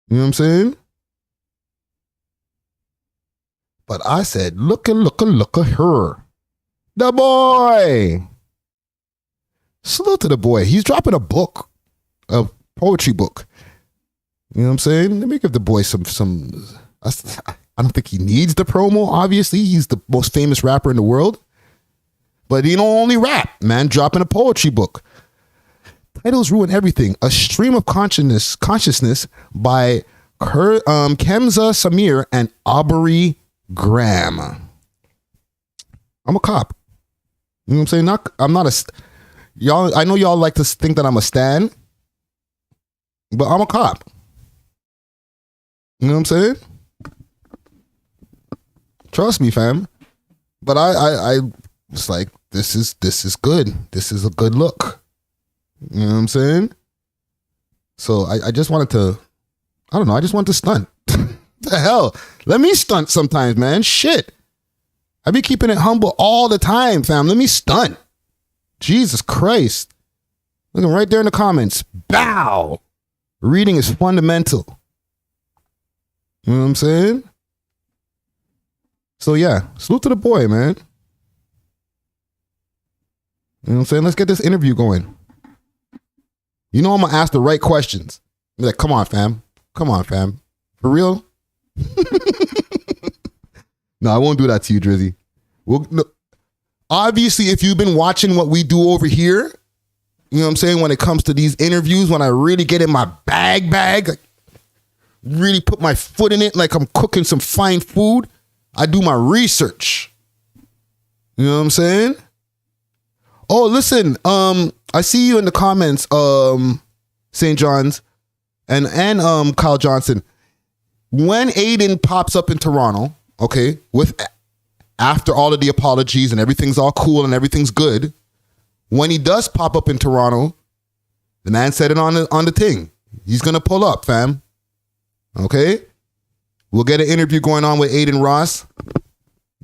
You know what I'm saying? But I said, look at her. The boy. Salute to the boy. He's dropping a book, a poetry book. You know what I'm saying? Let me give the boy some. I don't think he needs the promo. Obviously, he's the most famous rapper in the world. But he don't only rap, man. Dropping a poetry book. Titles ruin everything. A stream of consciousness by Kemza Samir and Aubrey Graham. I'm a cop. You know what I'm saying? I'm not a. Y'all, I know y'all like to think that I'm a stan, but I'm a cop. You know what I'm saying? Trust me, fam. But I it's like this is good. This is a good look. You know what I'm saying? So I just wanted to, I don't know, I just wanted to stunt. The hell? Let me stunt sometimes, man. Shit. I be keeping it humble all the time, fam. Let me stunt. Jesus Christ. Looking right there in the comments. Bow. Reading is fundamental. You know what I'm saying? So yeah, salute to the boy, man. You know what I'm saying? Let's get this interview going. You know I'm gonna ask the right questions. Be like, come on, fam. Come on, fam. For real? No, I won't do that to you, Drizzy. No. Obviously, if you've been watching what we do over here, you know what I'm saying, when it comes to these interviews, when I really get in my bag, like, really put my foot in it like I'm cooking some fine food, I do my research. You know what I'm saying? Oh, listen, I see you in the comments, St. John's and Kyle Johnson. When Adin pops up in Toronto, okay, after all of the apologies and everything's all cool and everything's good, when he does pop up in Toronto, the man said it on the thing. He's gonna pull up, fam. Okay? We'll get an interview going on with Adin Ross.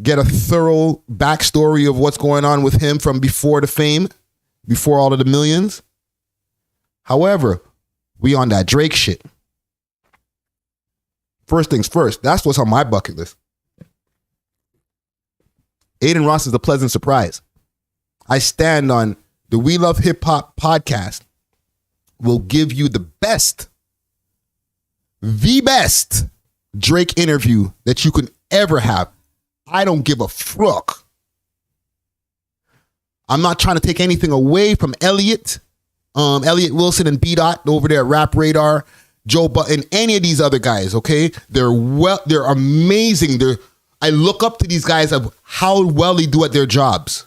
Get a thorough backstory of what's going on with him from before the fame, before all of the millions. However, we on that Drake shit. First things first, that's what's on my bucket list. Adin Ross is a pleasant surprise. I stand on the We Love Hip Hop podcast will give you the best Drake interview that you can ever have. I don't give a fuck. I'm not trying to take anything away from Elliot Wilson and B-Dot over there at Rap Radar, Joe Button, any of these other guys, okay? They're amazing. I look up to these guys of how well they do at their jobs.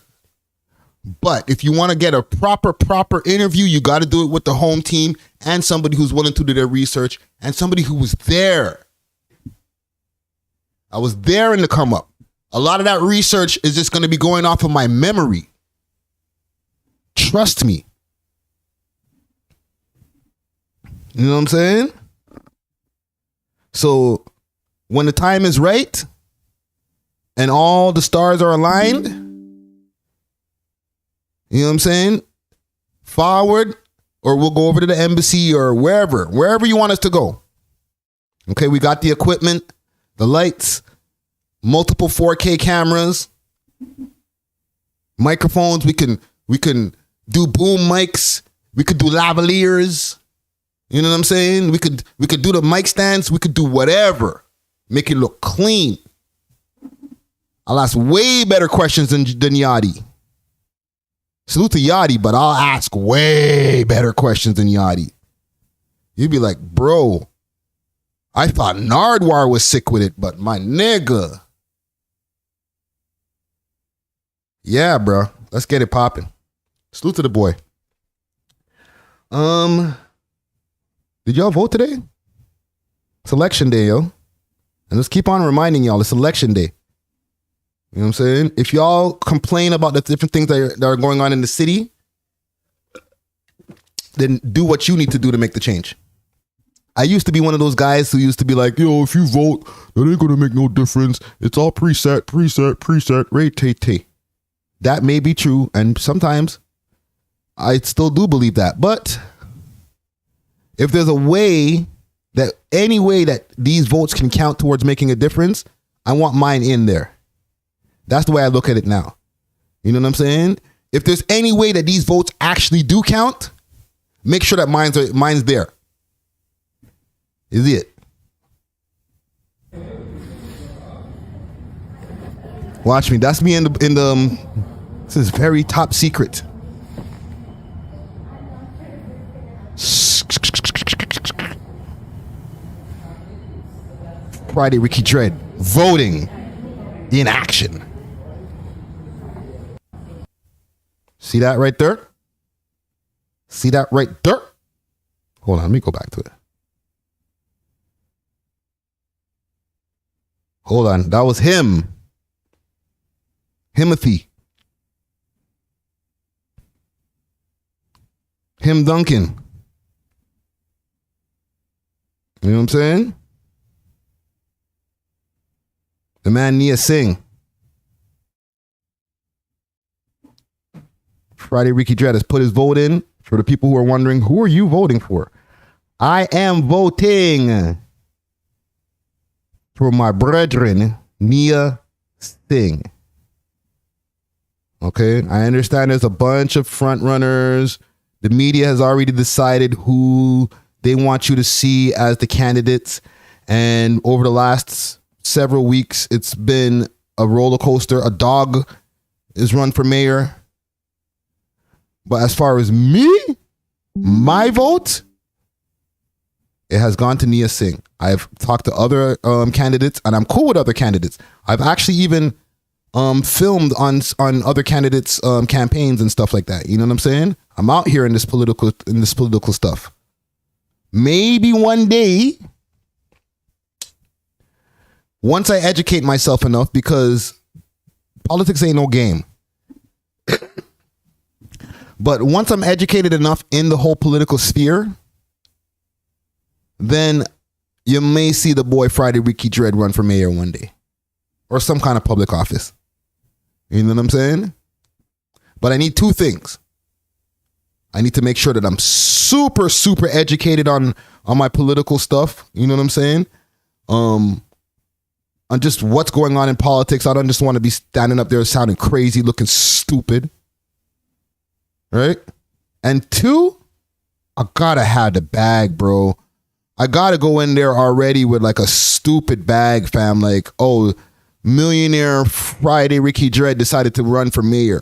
But if you want to get a proper interview, you got to do it with the home team and somebody who's willing to do their research and somebody who was there. I was there in the come up. A lot of that research is just going to be going off of my memory. Trust me. You know what I'm saying? So when the time is right and all the stars are aligned, you know what I'm saying? Forward, or we'll go over to the embassy or wherever you want us to go. Okay, we got the equipment, the lights, multiple 4K cameras, microphones. We can do boom mics. We could do lavaliers. You know what I'm saying? We could do the mic stands. We could do whatever. Make it look clean. I'll ask way better questions than Yachty. Salute to Yachty, but I'll ask way better questions than Yachty. You'd be like, bro, I thought Nardwar was sick with it, but my nigga. Yeah, bro. Let's get it popping. Salute to the boy. Did y'all vote today? It's election day, yo. And let's keep on reminding y'all, it's election day. You know what I'm saying? If y'all complain about the different things that are going on in the city, then do what you need to do to make the change. I used to be one of those guys who used to be like, yo, if you vote, that ain't gonna make no difference. It's all preset, rate. That may be true, and sometimes I still do believe that. But if there's a way that any way that these votes can count towards making a difference, I want mine in there. That's the way I look at it now. You know what I'm saying? If there's any way that these votes actually do count, make sure that mine's there. Is it? Watch me. That's me in the this is very top secret. Friday Ricky Dread voting in action. See that right there? See that right there? Hold on, let me go back to it. Hold on, that was him. Himothy. Him Duncan. You know what I'm saying? The man Nia Singh. Friday Ricky Dread has put his vote in. For the people who are wondering, who are you voting for? I am voting for my brethren, Nia Singh. Okay, I understand there's a bunch of front runners. The media has already decided who they want you to see as the candidates. And over the last several weeks, it's been a roller coaster. A dog is run for mayor. But as far as me, my vote, it has gone to Nia Singh. I've talked to other candidates, and I'm cool with other candidates. I've actually even filmed on other candidates' campaigns and stuff like that. You know what I'm saying? I'm out here in this political stuff. Maybe one day, once I educate myself enough, because politics ain't no game. But once I'm educated enough in the whole political sphere, then you may see the boy Friday Ricky Dread run for mayor one day. Or some kind of public office. You know what I'm saying? But I need two things. I need to make sure that I'm super, super educated on my political stuff. You know what I'm saying? On just what's going on in politics. I don't just want to be standing up there sounding crazy, looking stupid. Right? And two, I gotta have the bag, bro. I gotta go in there already with like a stupid bag, fam. Like, oh, millionaire Friday Ricky Dread decided to run for mayor.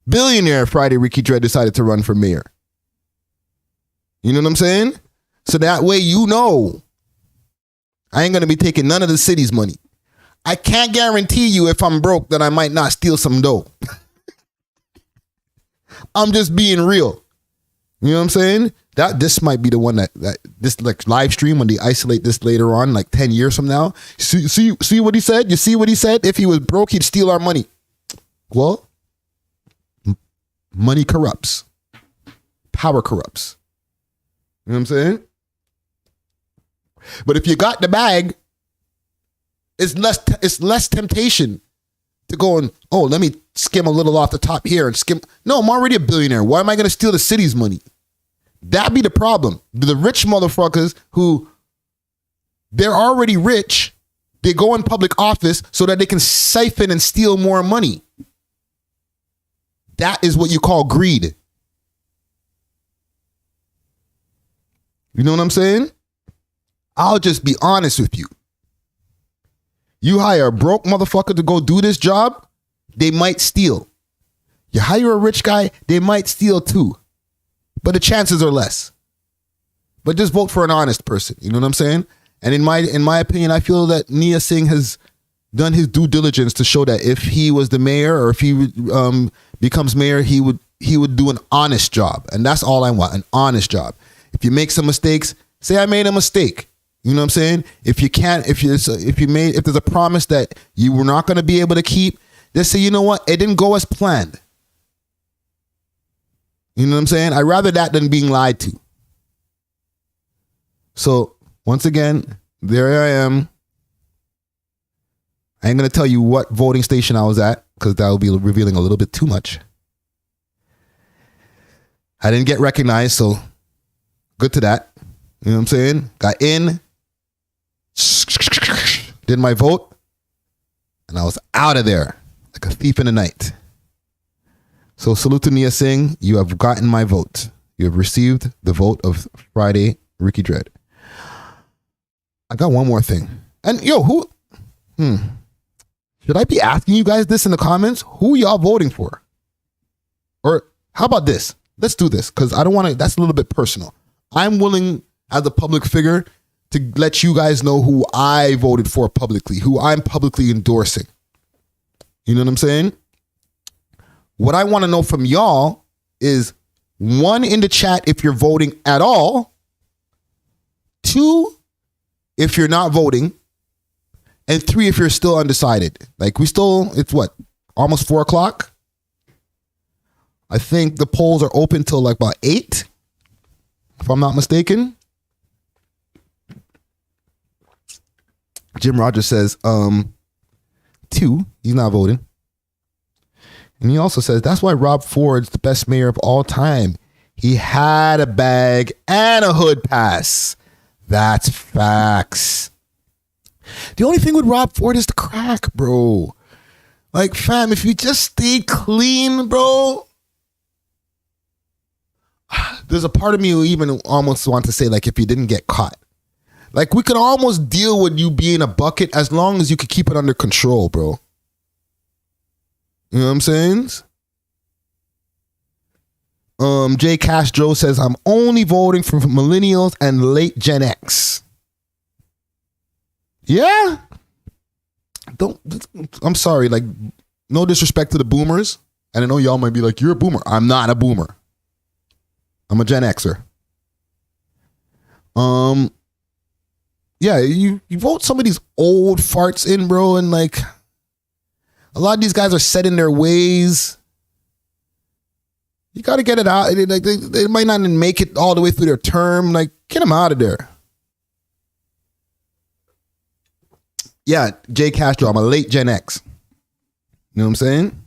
Billionaire Friday Ricky Dread decided to run for mayor. You know what I'm saying? So that way you know I ain't gonna be taking none of the city's money. I can't guarantee you if I'm broke that I might not steal some dough. I'm just being real. You know what I'm saying? That this might be the one that this like live stream when they isolate this later on, like 10 years from now. See what he said? You see what he said? If he was broke, he'd steal our money. Well, money corrupts. Power corrupts. You know what I'm saying? But if you got the bag, it's less temptation to go and, oh, let me skim a little off the top here and skim. No, I'm already a billionaire. Why am I going to steal the city's money? That be the problem. The rich motherfuckers who, they're already rich, they go in public office so that they can siphon and steal more money. That is what you call greed. You know what I'm saying? I'll just be honest with you. You hire a broke motherfucker to go do this job, they might steal. You hire a rich guy, they might steal too. But the chances are less. But just vote for an honest person. You know what I'm saying? And in my opinion, I feel that Nia Singh has done his due diligence to show that if he was the mayor or if he becomes mayor, he would do an honest job. And that's all I want, an honest job. If you make some mistakes, say I made a mistake. You know what I'm saying? If there's a promise that you were not going to be able to keep, just say, you know what? It didn't go as planned. You know what I'm saying? I'd rather that than being lied to. So once again, there I am. I ain't going to tell you what voting station I was at because that will be revealing a little bit too much. I didn't get recognized, so good to that. You know what I'm saying? Got in, did my vote, and I was out of there like a thief in the night. So salute to Nia Singh. You have gotten my vote. You have received the vote of Friday Ricky Dread. I got one more thing. And yo, should I be asking you guys this in the comments? Who y'all voting for? Or how about this? Let's do this because I don't want to, that's a little bit personal. I'm willing as a public figure to let you guys know who I voted for publicly, who I'm publicly endorsing. You know what I'm saying? What I want to know from y'all is 1, in the chat if you're voting at all, 2, if you're not voting, and 3, if you're still undecided. Like it's what, almost 4 o'clock? I think the polls are open till like about 8, if I'm not mistaken. Jim Rogers says, 2, he's not voting. And he also says, that's why Rob Ford's the best mayor of all time. He had a bag and a hood pass. That's facts. The only thing with Rob Ford is the crack, bro. Like, fam, if you just stayed clean, bro. There's a part of me who even almost wants to say, like, if you didn't get caught. Like, we could almost deal with you being a bucket as long as you could keep it under control, bro. You know what I'm saying? Jay Castro says, I'm only voting for millennials and late Gen X. Yeah? I'm sorry, like, no disrespect to the boomers. And I know y'all might be like, you're a boomer. I'm not a boomer. I'm a Gen Xer. Yeah, you vote some of these old farts in, bro, and like a lot of these guys are set in their ways. You got to get it out. Like they might not make it all the way through their term. Like, get them out of there. Yeah, Jay Castro, I'm a late Gen X. You know what I'm saying?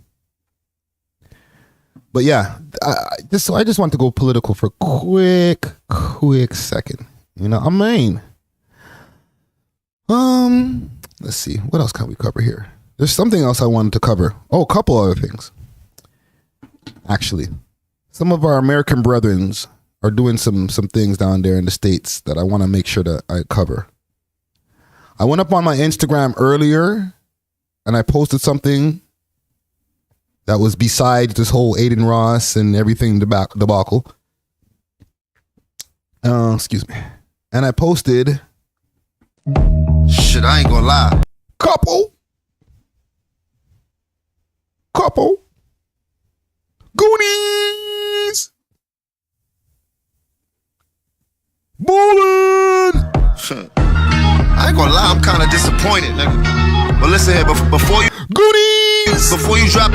But yeah, I just want to go political for a quick second. You know, I mean, let's see, what else can we cover here? There's something else I wanted to cover. Oh, a couple other things. Actually, some of our American brethrens are doing some things down there in the States that I want to make sure that I cover. I went up on my Instagram earlier and I posted something that was besides this whole Adin Ross and everything debacle. Excuse me. And I posted, shit, I ain't gonna lie, couple Goonies ballin'. I ain't gonna lie, I'm kind of disappointed, nigga. But listen here, before you Goonies, before you drop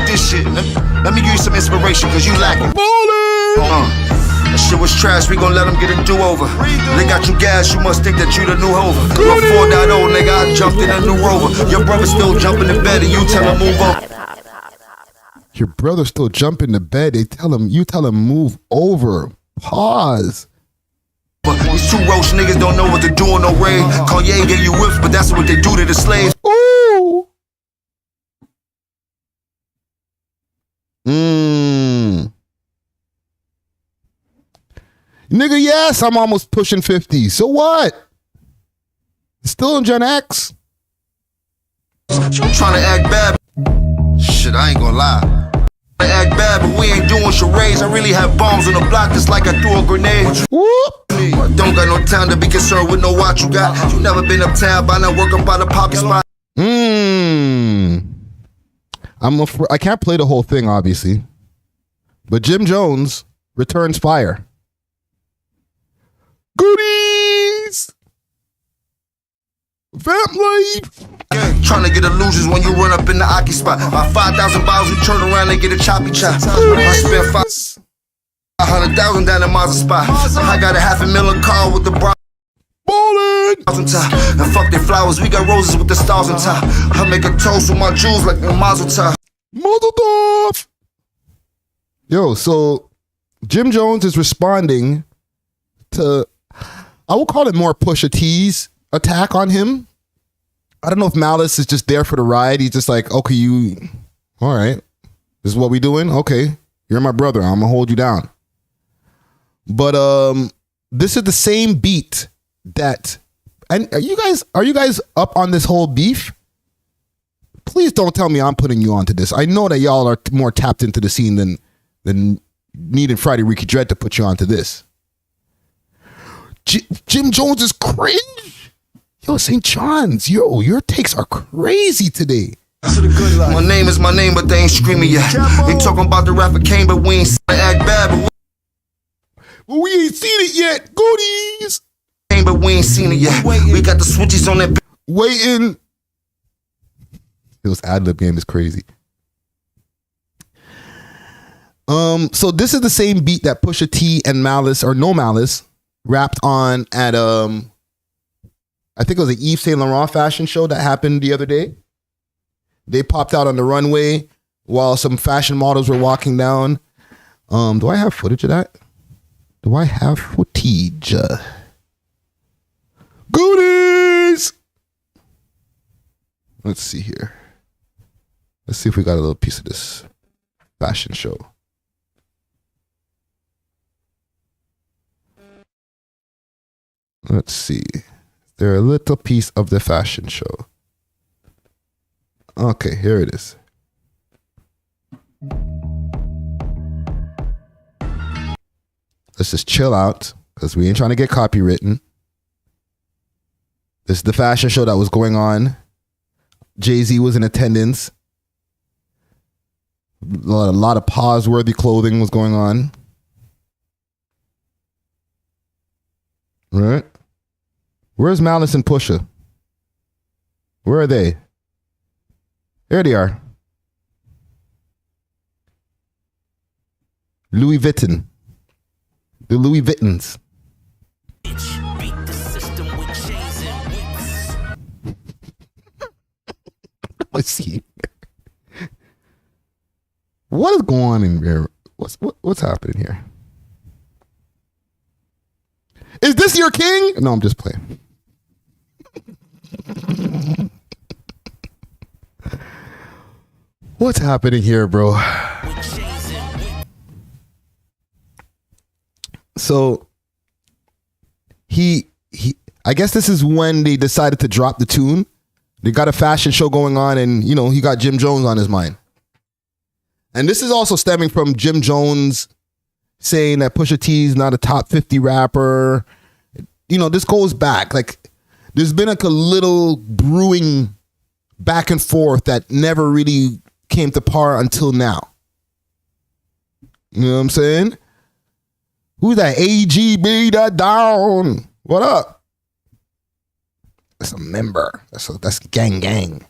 this shit, let me give you some inspiration, cause you lacking. Ballin'. That shit was trash, we gon' let them get a do-over. They got you gas, you must think that you the new Hova. You're 4.0, nigga, I jumped in a new Rover. Your brother still jumping in bed and you tell him move over. Your brother still jumping in the bed, you tell him move over. Pause. These two roach niggas don't know what to do on no raid. Kanye gave you whips, but that's what they do to the slaves. Ooh. Nigga, yes, I'm almost pushing 50. So what? Still in Gen X. I'm trying to act bad. Shit, I ain't gonna lie. I act bad, but we ain't doing charades. I really have bombs on the block just like I threw a grenade. Whoop. Don't got no time to be concerned with no watch you got. You never been uptown by now, work up by the poppy spot. I can't play the whole thing, obviously. But Jim Jones returns fire. Goodies! Vamp life! Yeah, trying to get illusions when you run up in the Aki spot. By 5,000 bottles, you turn around and get a choppy chop. I spent 5. 100,000 down in Mazda spot. I got a $500,000 car with the bronze on top. And fuck their flowers, we got roses with the stars on top. I make a toast with my jewels like a mazel tov. Mazel tov. Yo, so Jim Jones is responding to, I will call it more Pusha T's attack on him. I don't know if Malice is just there for the ride. He's just like, okay, all right, this is what we doing? Okay, you're my brother. I'm gonna hold you down. But this is the same beat that, and are you guys up on this whole beef? Please don't tell me I'm putting you onto this. I know that y'all are more tapped into the scene than needing Friday Ricky Dread to put you onto this. Jim Jones is cringe. Yo, St. John's, yo, your takes are crazy today. My name is my name, but they ain't screaming yet. They talking about the rapper Kane, but we ain't seen it act bad. But we ain't seen it yet. Goodies. But we ain't seen it yet. We got the switches on that. Waiting. This ad-lib game is crazy. So this is the same beat that Pusha T and Malice, or No Malice, rapped on at I think it was an Yves Saint Laurent fashion show that happened the other day. They popped out on the runway while some fashion models were walking down. Do I have footage of that? Do I have footage? Goodies! Let's see here. Let's see if we got a little piece of this fashion show. Let's see. They're a little piece of the fashion show. Okay, here it is. Let's just chill out because we ain't trying to get copywritten. This is the fashion show that was going on. Jay-Z was in attendance. A lot of pause-worthy clothing was going on. Right? Where's Malice and Pusha? Where are they? There they are. Louis Vuitton. The Louis Vuittons. Let's see. What is going on in here? What's happening here? Is this your king? No, I'm just playing. What's happening here, bro? So I guess this is when they decided to drop the tune. They got a fashion show going on and, he got Jim Jones on his mind. And this is also stemming from Jim Jones saying that Pusha T is not a top 50 rapper. This goes back. Like, there's been like a little brewing back and forth that never really came to par until now. You know what I'm saying? Who's that? AGB that down. What up? That's a member. That's gang.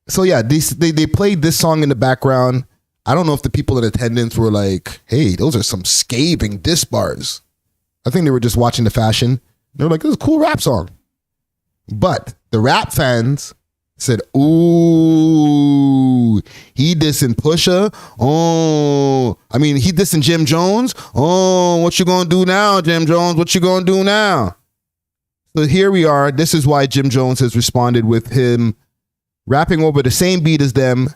So yeah, they played this song in the background. I don't know if the people in attendance were like, hey, those are some scathing diss bars. I think they were just watching the fashion. They were like, this is a cool rap song. But the rap fans said, ooh, he dissing Pusha. He dissing Jim Jones. Oh, what you gonna do now, Jim Jones? What you gonna do now? So here we are. This is why Jim Jones has responded with him rapping over the same beat as them.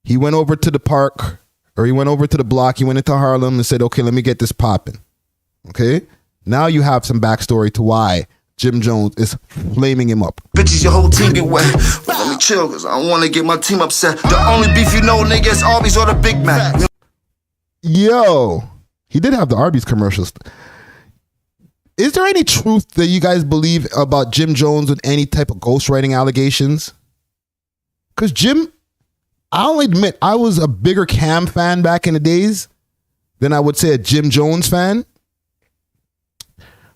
He went over to the park, or he went over to the block. He went into Harlem and said, okay, let me get this popping. Okay? Now you have some backstory to why Jim Jones is flaming him up. Bitches, your whole team get wet. But let me chill, cause I don't wanna get my team upset. The only beef nigga, is Arby's or the Big Mac. Yo, he did have the Arby's commercials. Is there any truth that you guys believe about Jim Jones with any type of ghostwriting allegations? Because I'll admit, I was a bigger Cam fan back in the days than I would say a Jim Jones fan.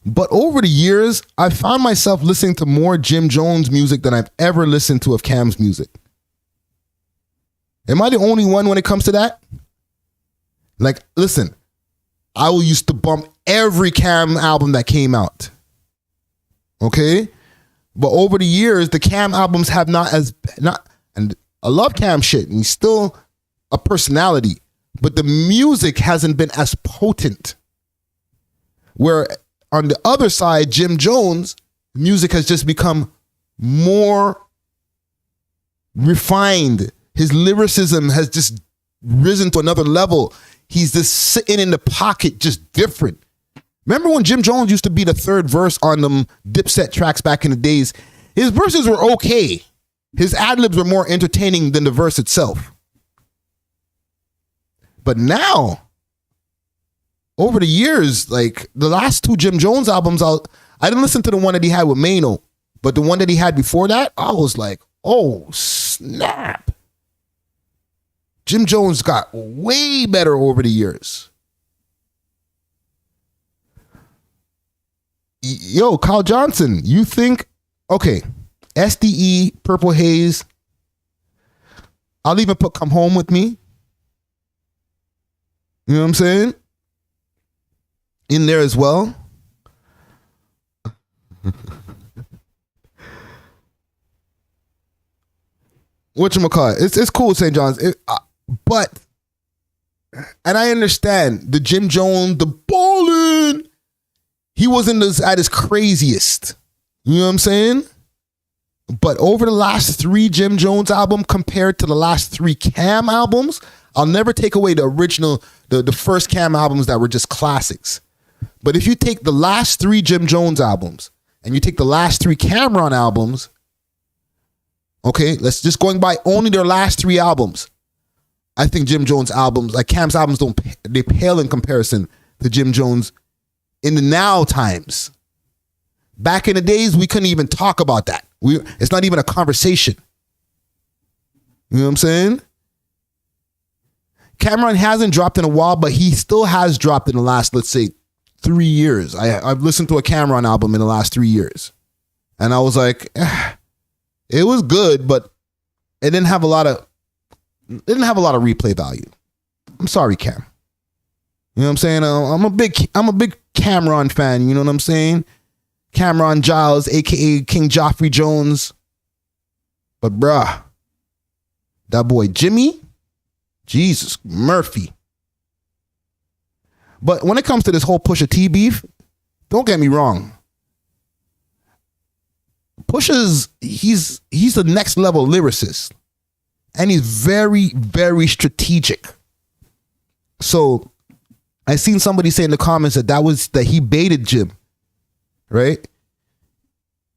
But over the years, I found myself listening to more Jim Jones music than I've ever listened to of Cam's music. Am I the only one when it comes to that? Like, listen, I used to bump every Cam album that came out. Okay? But over the years, the Cam albums have and I love Cam shit, and he's still a personality, but the music hasn't been as potent. Where on the other side, Jim Jones, music has just become more refined. His lyricism has just risen to another level. He's just sitting in the pocket, just different. Remember when Jim Jones used to be the third verse on them Dipset tracks back in the days? His verses were okay. His ad-libs were more entertaining than the verse itself. But now, over the years, like the last two Jim Jones albums, I didn't listen to the one that he had with Mano, but the one that he had before that, I was like, oh, snap. Jim Jones got way better over the years. Yo, Kyle Johnson, you think, okay, SDE, Purple Haze, I'll even put Come Home With Me. You know what I'm saying? In there as well. Whatchamacallit? It's cool, St. John's. But, and I understand the Jim Jones, the ballin', he wasn't at his craziest. You know what I'm saying? But over the last three Jim Jones albums compared to the last three Cam albums, I'll never take away the original, the first Cam albums that were just classics. But if you take the last three Jim Jones albums and you take the last three Cameron albums, okay, let's just going by only their last three albums. I think Jim Jones albums, like Cam's albums, they pale in comparison to Jim Jones in the now times. Back in the days, we couldn't even talk about that. It's not even a conversation. You know what I'm saying? Cameron hasn't dropped in a while, but he still has dropped in the last, let's say, 3 years. I've listened to a Cameron album in the last 3 years. And I was like, it was good, but it didn't have a lot of replay value. I'm sorry, Cam. You know what I'm saying? I'm a big Cameron fan, you know what I'm saying? Cameron Giles, aka King Joffrey Jones. But bruh, that boy Jimmy, Jesus Murphy. But when it comes to this whole Pusha T beef, don't get me wrong. Pusha's he's the next level lyricist. And he's very, very strategic. So I seen somebody say in the comments that he baited Jim. Right?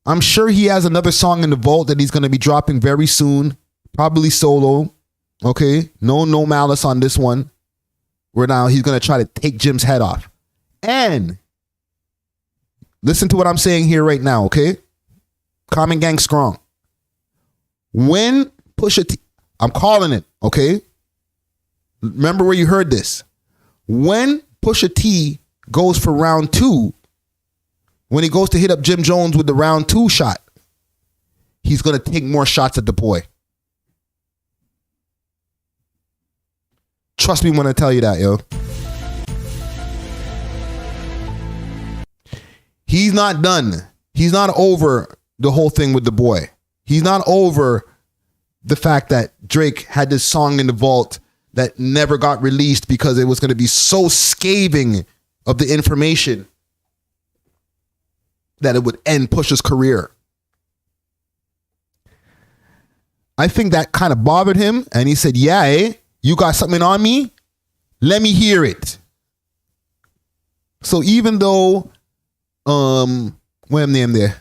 I'm sure he has another song in the vault that he's going to be dropping very soon. Probably solo. Okay? No malice on this one. Where now he's going to try to take Jim's head off. And listen to what I'm saying here right now, okay? Common Gang Strong. When Pusha T, I'm calling it, okay? Remember where you heard this. When Pusha T goes for round 2, when he goes to hit up Jim Jones with the round 2 shot, he's going to take more shots at the boy. Trust me when I tell you that, yo. He's not done. He's not over the whole thing with the boy. He's not over the fact that Drake had this song in the vault that never got released because it was going to be so scathing of the information that it would end Pusha's career. I think that kind of bothered him, and he said, yeah, you got something on me? Let me hear it. So even though, what name there?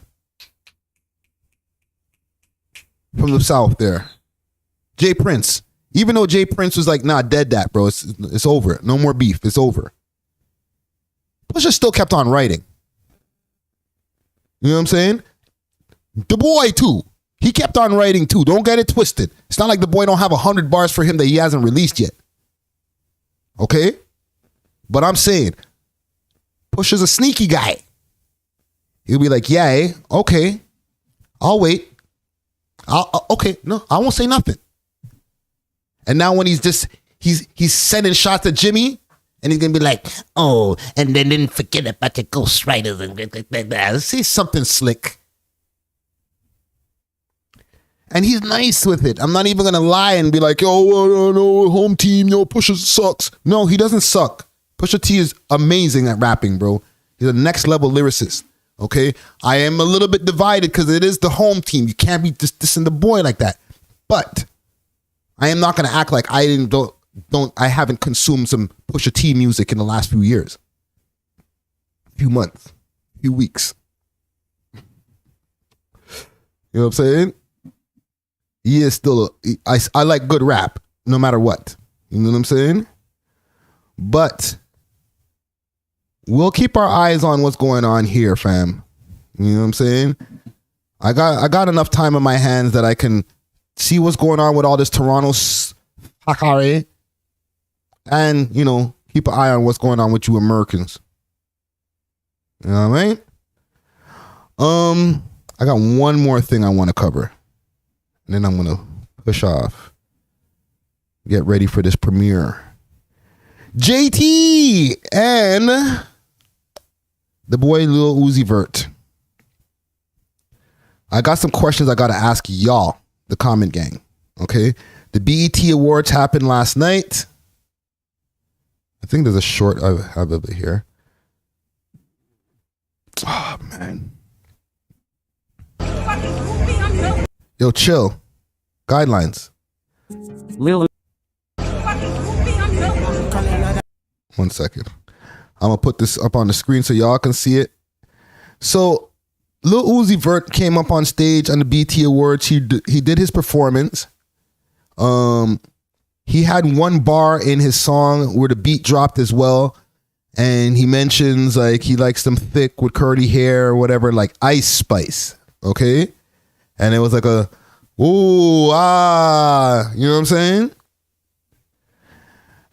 From the South there. Jay Prince. Even though Jay Prince was like, nah, dead that, bro. It's over. No more beef. It's over. Pusha still kept on writing. You know what I'm saying? The boy too. He kept on writing too. Don't get it twisted. It's not like the boy don't have 100 bars for him that he hasn't released yet. Okay? But I'm saying, Pusha's a sneaky guy. He'll be like, yeah, okay. I'll wait. Okay, no, I won't say nothing. And now when he's sending shots at Jimmy And he's gonna be like, oh, and then didn't forget about the ghostwriters and say something slick. And he's nice with it. I'm not even gonna lie and be like, oh, no, home team, Pusha sucks. No, he doesn't suck. Pusha T is amazing at rapping, bro. He's a next level lyricist. Okay, I am a little bit divided because it is the home team. You can't be dissing the boy like that. But I am not gonna act like I haven't consumed some Pusha T music in the last few years, few months, few weeks. You know what I'm saying? He is still, I like good rap, no matter what. You know what I'm saying? But we'll keep our eyes on what's going on here, fam. You know what I'm saying? I got enough time in my hands that I can see what's going on with all this Toronto Hakare and, keep an eye on what's going on with you Americans. You know what I mean? I got one more thing I want to cover. And then I'm going to push off. Get ready for this premiere. JT and the boy Lil Uzi Vert. I got some questions I got to ask y'all, the comment gang. Okay? The BET Awards happened last night. I think there's a short I have of it here. Oh, man. Yo, chill. Guidelines. Lil 1 second. I'm going to put this up on the screen so y'all can see it. So, Lil Uzi Vert came up on stage on the BET Awards. He did his performance. He had one bar in his song where the beat dropped as well. And he mentions like he likes them thick with curly hair or whatever, like Ice Spice. Okay? And it was like a, ooh, ah, you know what I'm saying?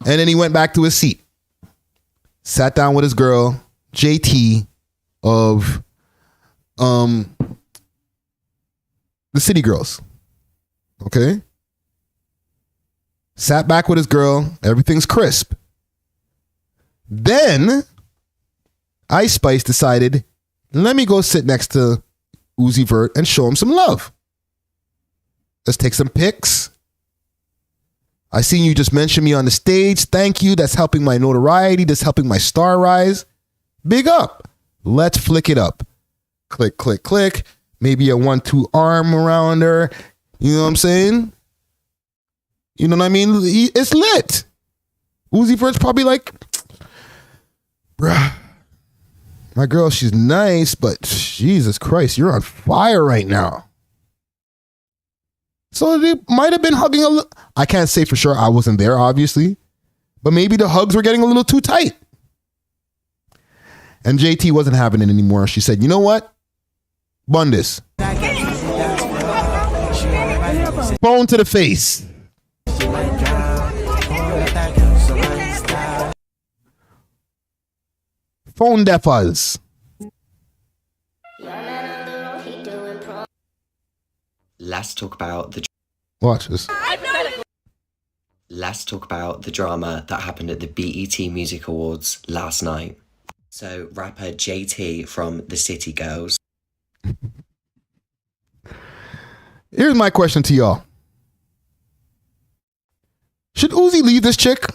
And then he went back to his seat. Sat down with his girl, JT, of the City Girls. Okay? Sat back with his girl. Everything's crisp. Then, Ice Spice decided, let me go sit next to Uzi Vert and show him some love. Let's take some pics. I seen you just mention me on the stage. Thank you. That's helping my notoriety. That's helping my star rise. Big up. Let's flick it up. Click, click, click. Maybe a 1-2 arm around her. You know what I'm saying? You know what I mean? It's lit. Uzi Vert's probably like, bruh, my girl, she's nice, but Jesus Christ, you're on fire right now. So they might have been hugging a little. I can't say for sure. I wasn't there, obviously. But maybe the hugs were getting a little too tight. And JT wasn't having it anymore. She said, you know what? Bun this. Phone to the face. Phone defas. Let's talk about the. Watch this. Let's talk about the drama that happened at the BET Music Awards last night. So, rapper JT from the City Girls. Here's my question to y'all. Should Uzi leave this chick?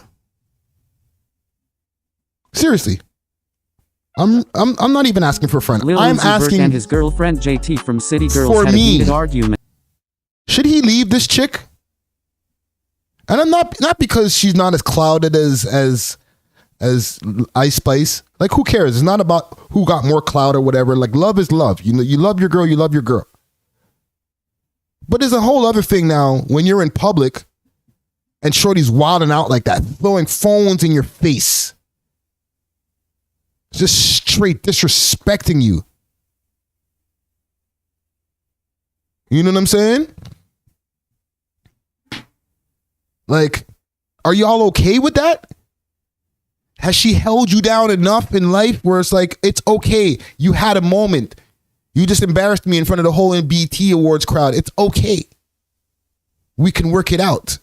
Seriously. I'm not even asking for a friend. Lil I'm Uzi Vert asking and his girlfriend JT from City Girls for had a me. heated argument. Should he leave this chick? And I'm not because she's not as clouded as Ice Spice. Like, who cares? It's not about who got more clout or whatever. Like, love is love. You know, you love your girl, you love your girl. But there's a whole other thing now when you're in public and shorty's wilding out like that, throwing phones in your face. Just straight disrespecting you. You know what I'm saying? Like, are y'all okay with that? Has she held you down enough in life where it's like, it's okay. You had a moment. You just embarrassed me in front of the whole BET Awards crowd. It's okay. We can work it out.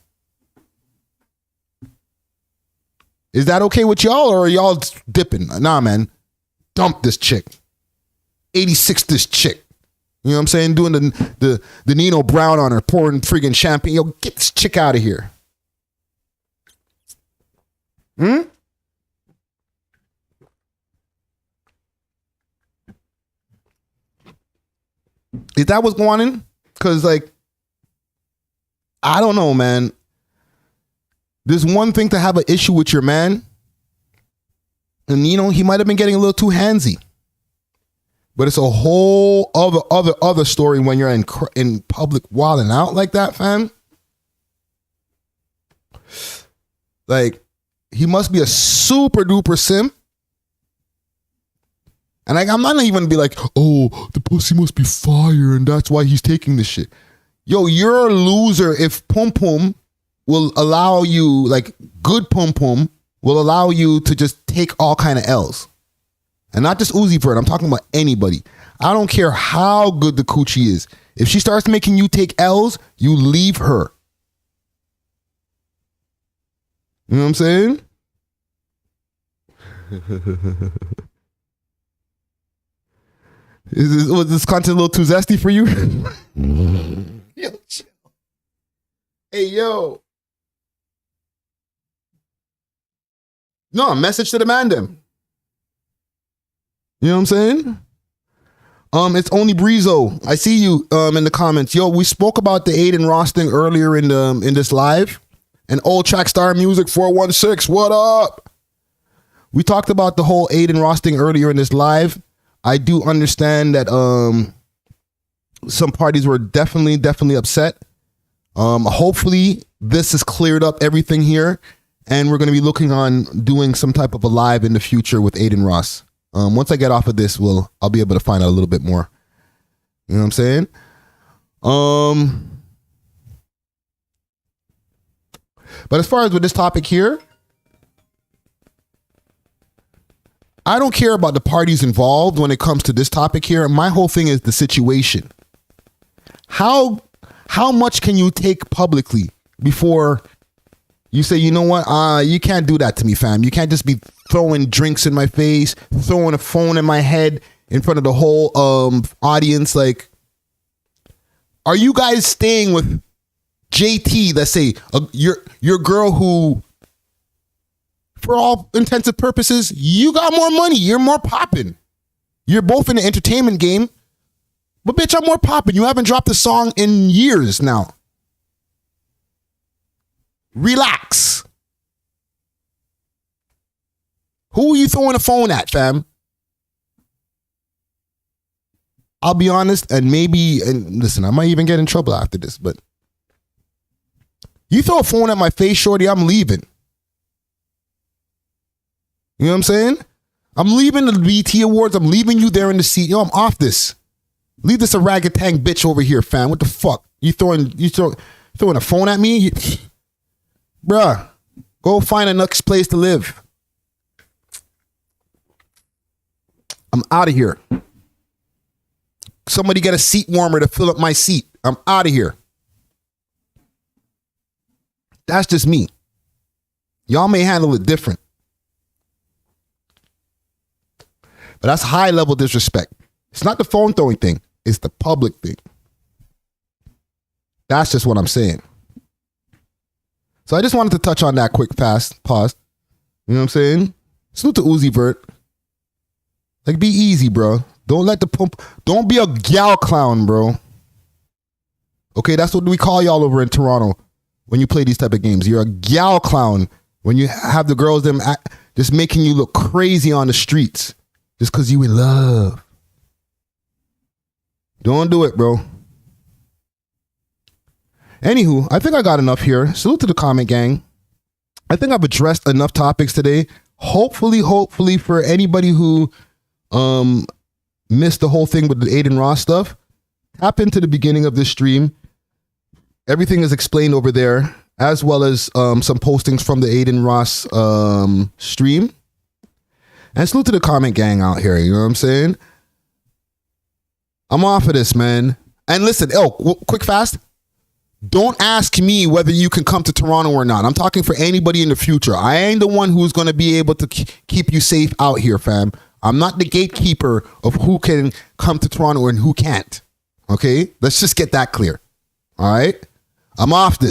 Is that okay with y'all, or are y'all dipping? Nah, man. Dump this chick. 86 this chick. You know what I'm saying? Doing the Nino Brown on her, pouring friggin' champagne. Yo, get this chick out of here. Is that what's going on? Because, like, I don't know, man. There's one thing to have an issue with your man, and, you know, he might have been getting a little too handsy. But it's a whole other story when you're in public wilding out like that, fam. Like, he must be a super duper simp. And I'm not even gonna be like, oh, the pussy must be fire and that's why he's taking this shit. Yo, you're a loser if pum pum will allow you, like, good pum pum will allow you to just take all kind of L's. And not just Uzi Vert, I'm talking about anybody. I don't care how good the coochie is. If she starts making you take L's, you leave her. You know what I'm saying? Was this content a little too zesty for you? Yo, chill. Hey, yo. No, message to the man them. You know what I'm saying? It's only Breezo. I see you in the comments. Yo, we spoke about the Adin Ross thing earlier in this live. And Old Track Star Music 416, what up? We talked about the whole Adin Ross thing earlier in this live. I do understand that some parties were definitely upset. Hopefully this has cleared up everything here, and we're going to be looking on doing some type of a live in the future with Adin Ross. Once I get off of this, I'll be able to find out a little bit more. You know what I'm saying? But as far as with this topic here, I don't care about the parties involved when it comes to this topic here. My whole thing is the situation. How much can you take publicly before you say, you know what, you can't do that to me, fam. You can't just be throwing drinks in my face, throwing a phone in my head in front of the whole audience. Like, are you guys staying with JT, let's say, your girl who, for all intents and purposes, you got more money, you're more popping. You're both in the entertainment game, but bitch, I'm more popping. You haven't dropped a song in years now. Relax. Who are you throwing the phone at, fam? I'll be honest, and listen, I might even get in trouble after this, but you throw a phone at my face, shorty, I'm leaving. You know what I'm saying? I'm leaving the BT Awards. I'm leaving you there in the seat. Yo, I'm off this. Leave this orangutan bitch over here, fam. What the fuck? You throwing a phone at me? Bruh, go find a next place to live. I'm out of here. Somebody get a seat warmer to fill up my seat. I'm out of here. That's just me. Y'all may handle it different. But that's high level disrespect. It's not the phone throwing thing. It's the public thing. That's just what I'm saying. So I just wanted to touch on that quick fast pause. You know what I'm saying? Salute to Uzi Vert. Like, be easy, bro. Don't be a gal clown, bro. Okay, that's what we call y'all over in Toronto when you play these type of games. You're a gal clown when you have the girls just making you look crazy on the streets. Just because you in love. Don't do it, bro. Anywho, I think I got enough here. Salute to the comment gang. I think I've addressed enough topics today. Hopefully for anybody who missed the whole thing with the Adin Ross stuff, tap into the beginning of this stream. Everything is explained over there, as well as some postings from the Adin Ross stream. And salute to the comment gang out here, you know what I'm saying? I'm off of this, man. And listen, quick fast. don't ask me whether you can come to Toronto or not. I'm talking for anybody in the future. I ain't the one who's going to be able to keep you safe out here, fam. I'm not the gatekeeper of who can come to Toronto and who can't. Okay? Let's just get that clear. All right? I'm off this.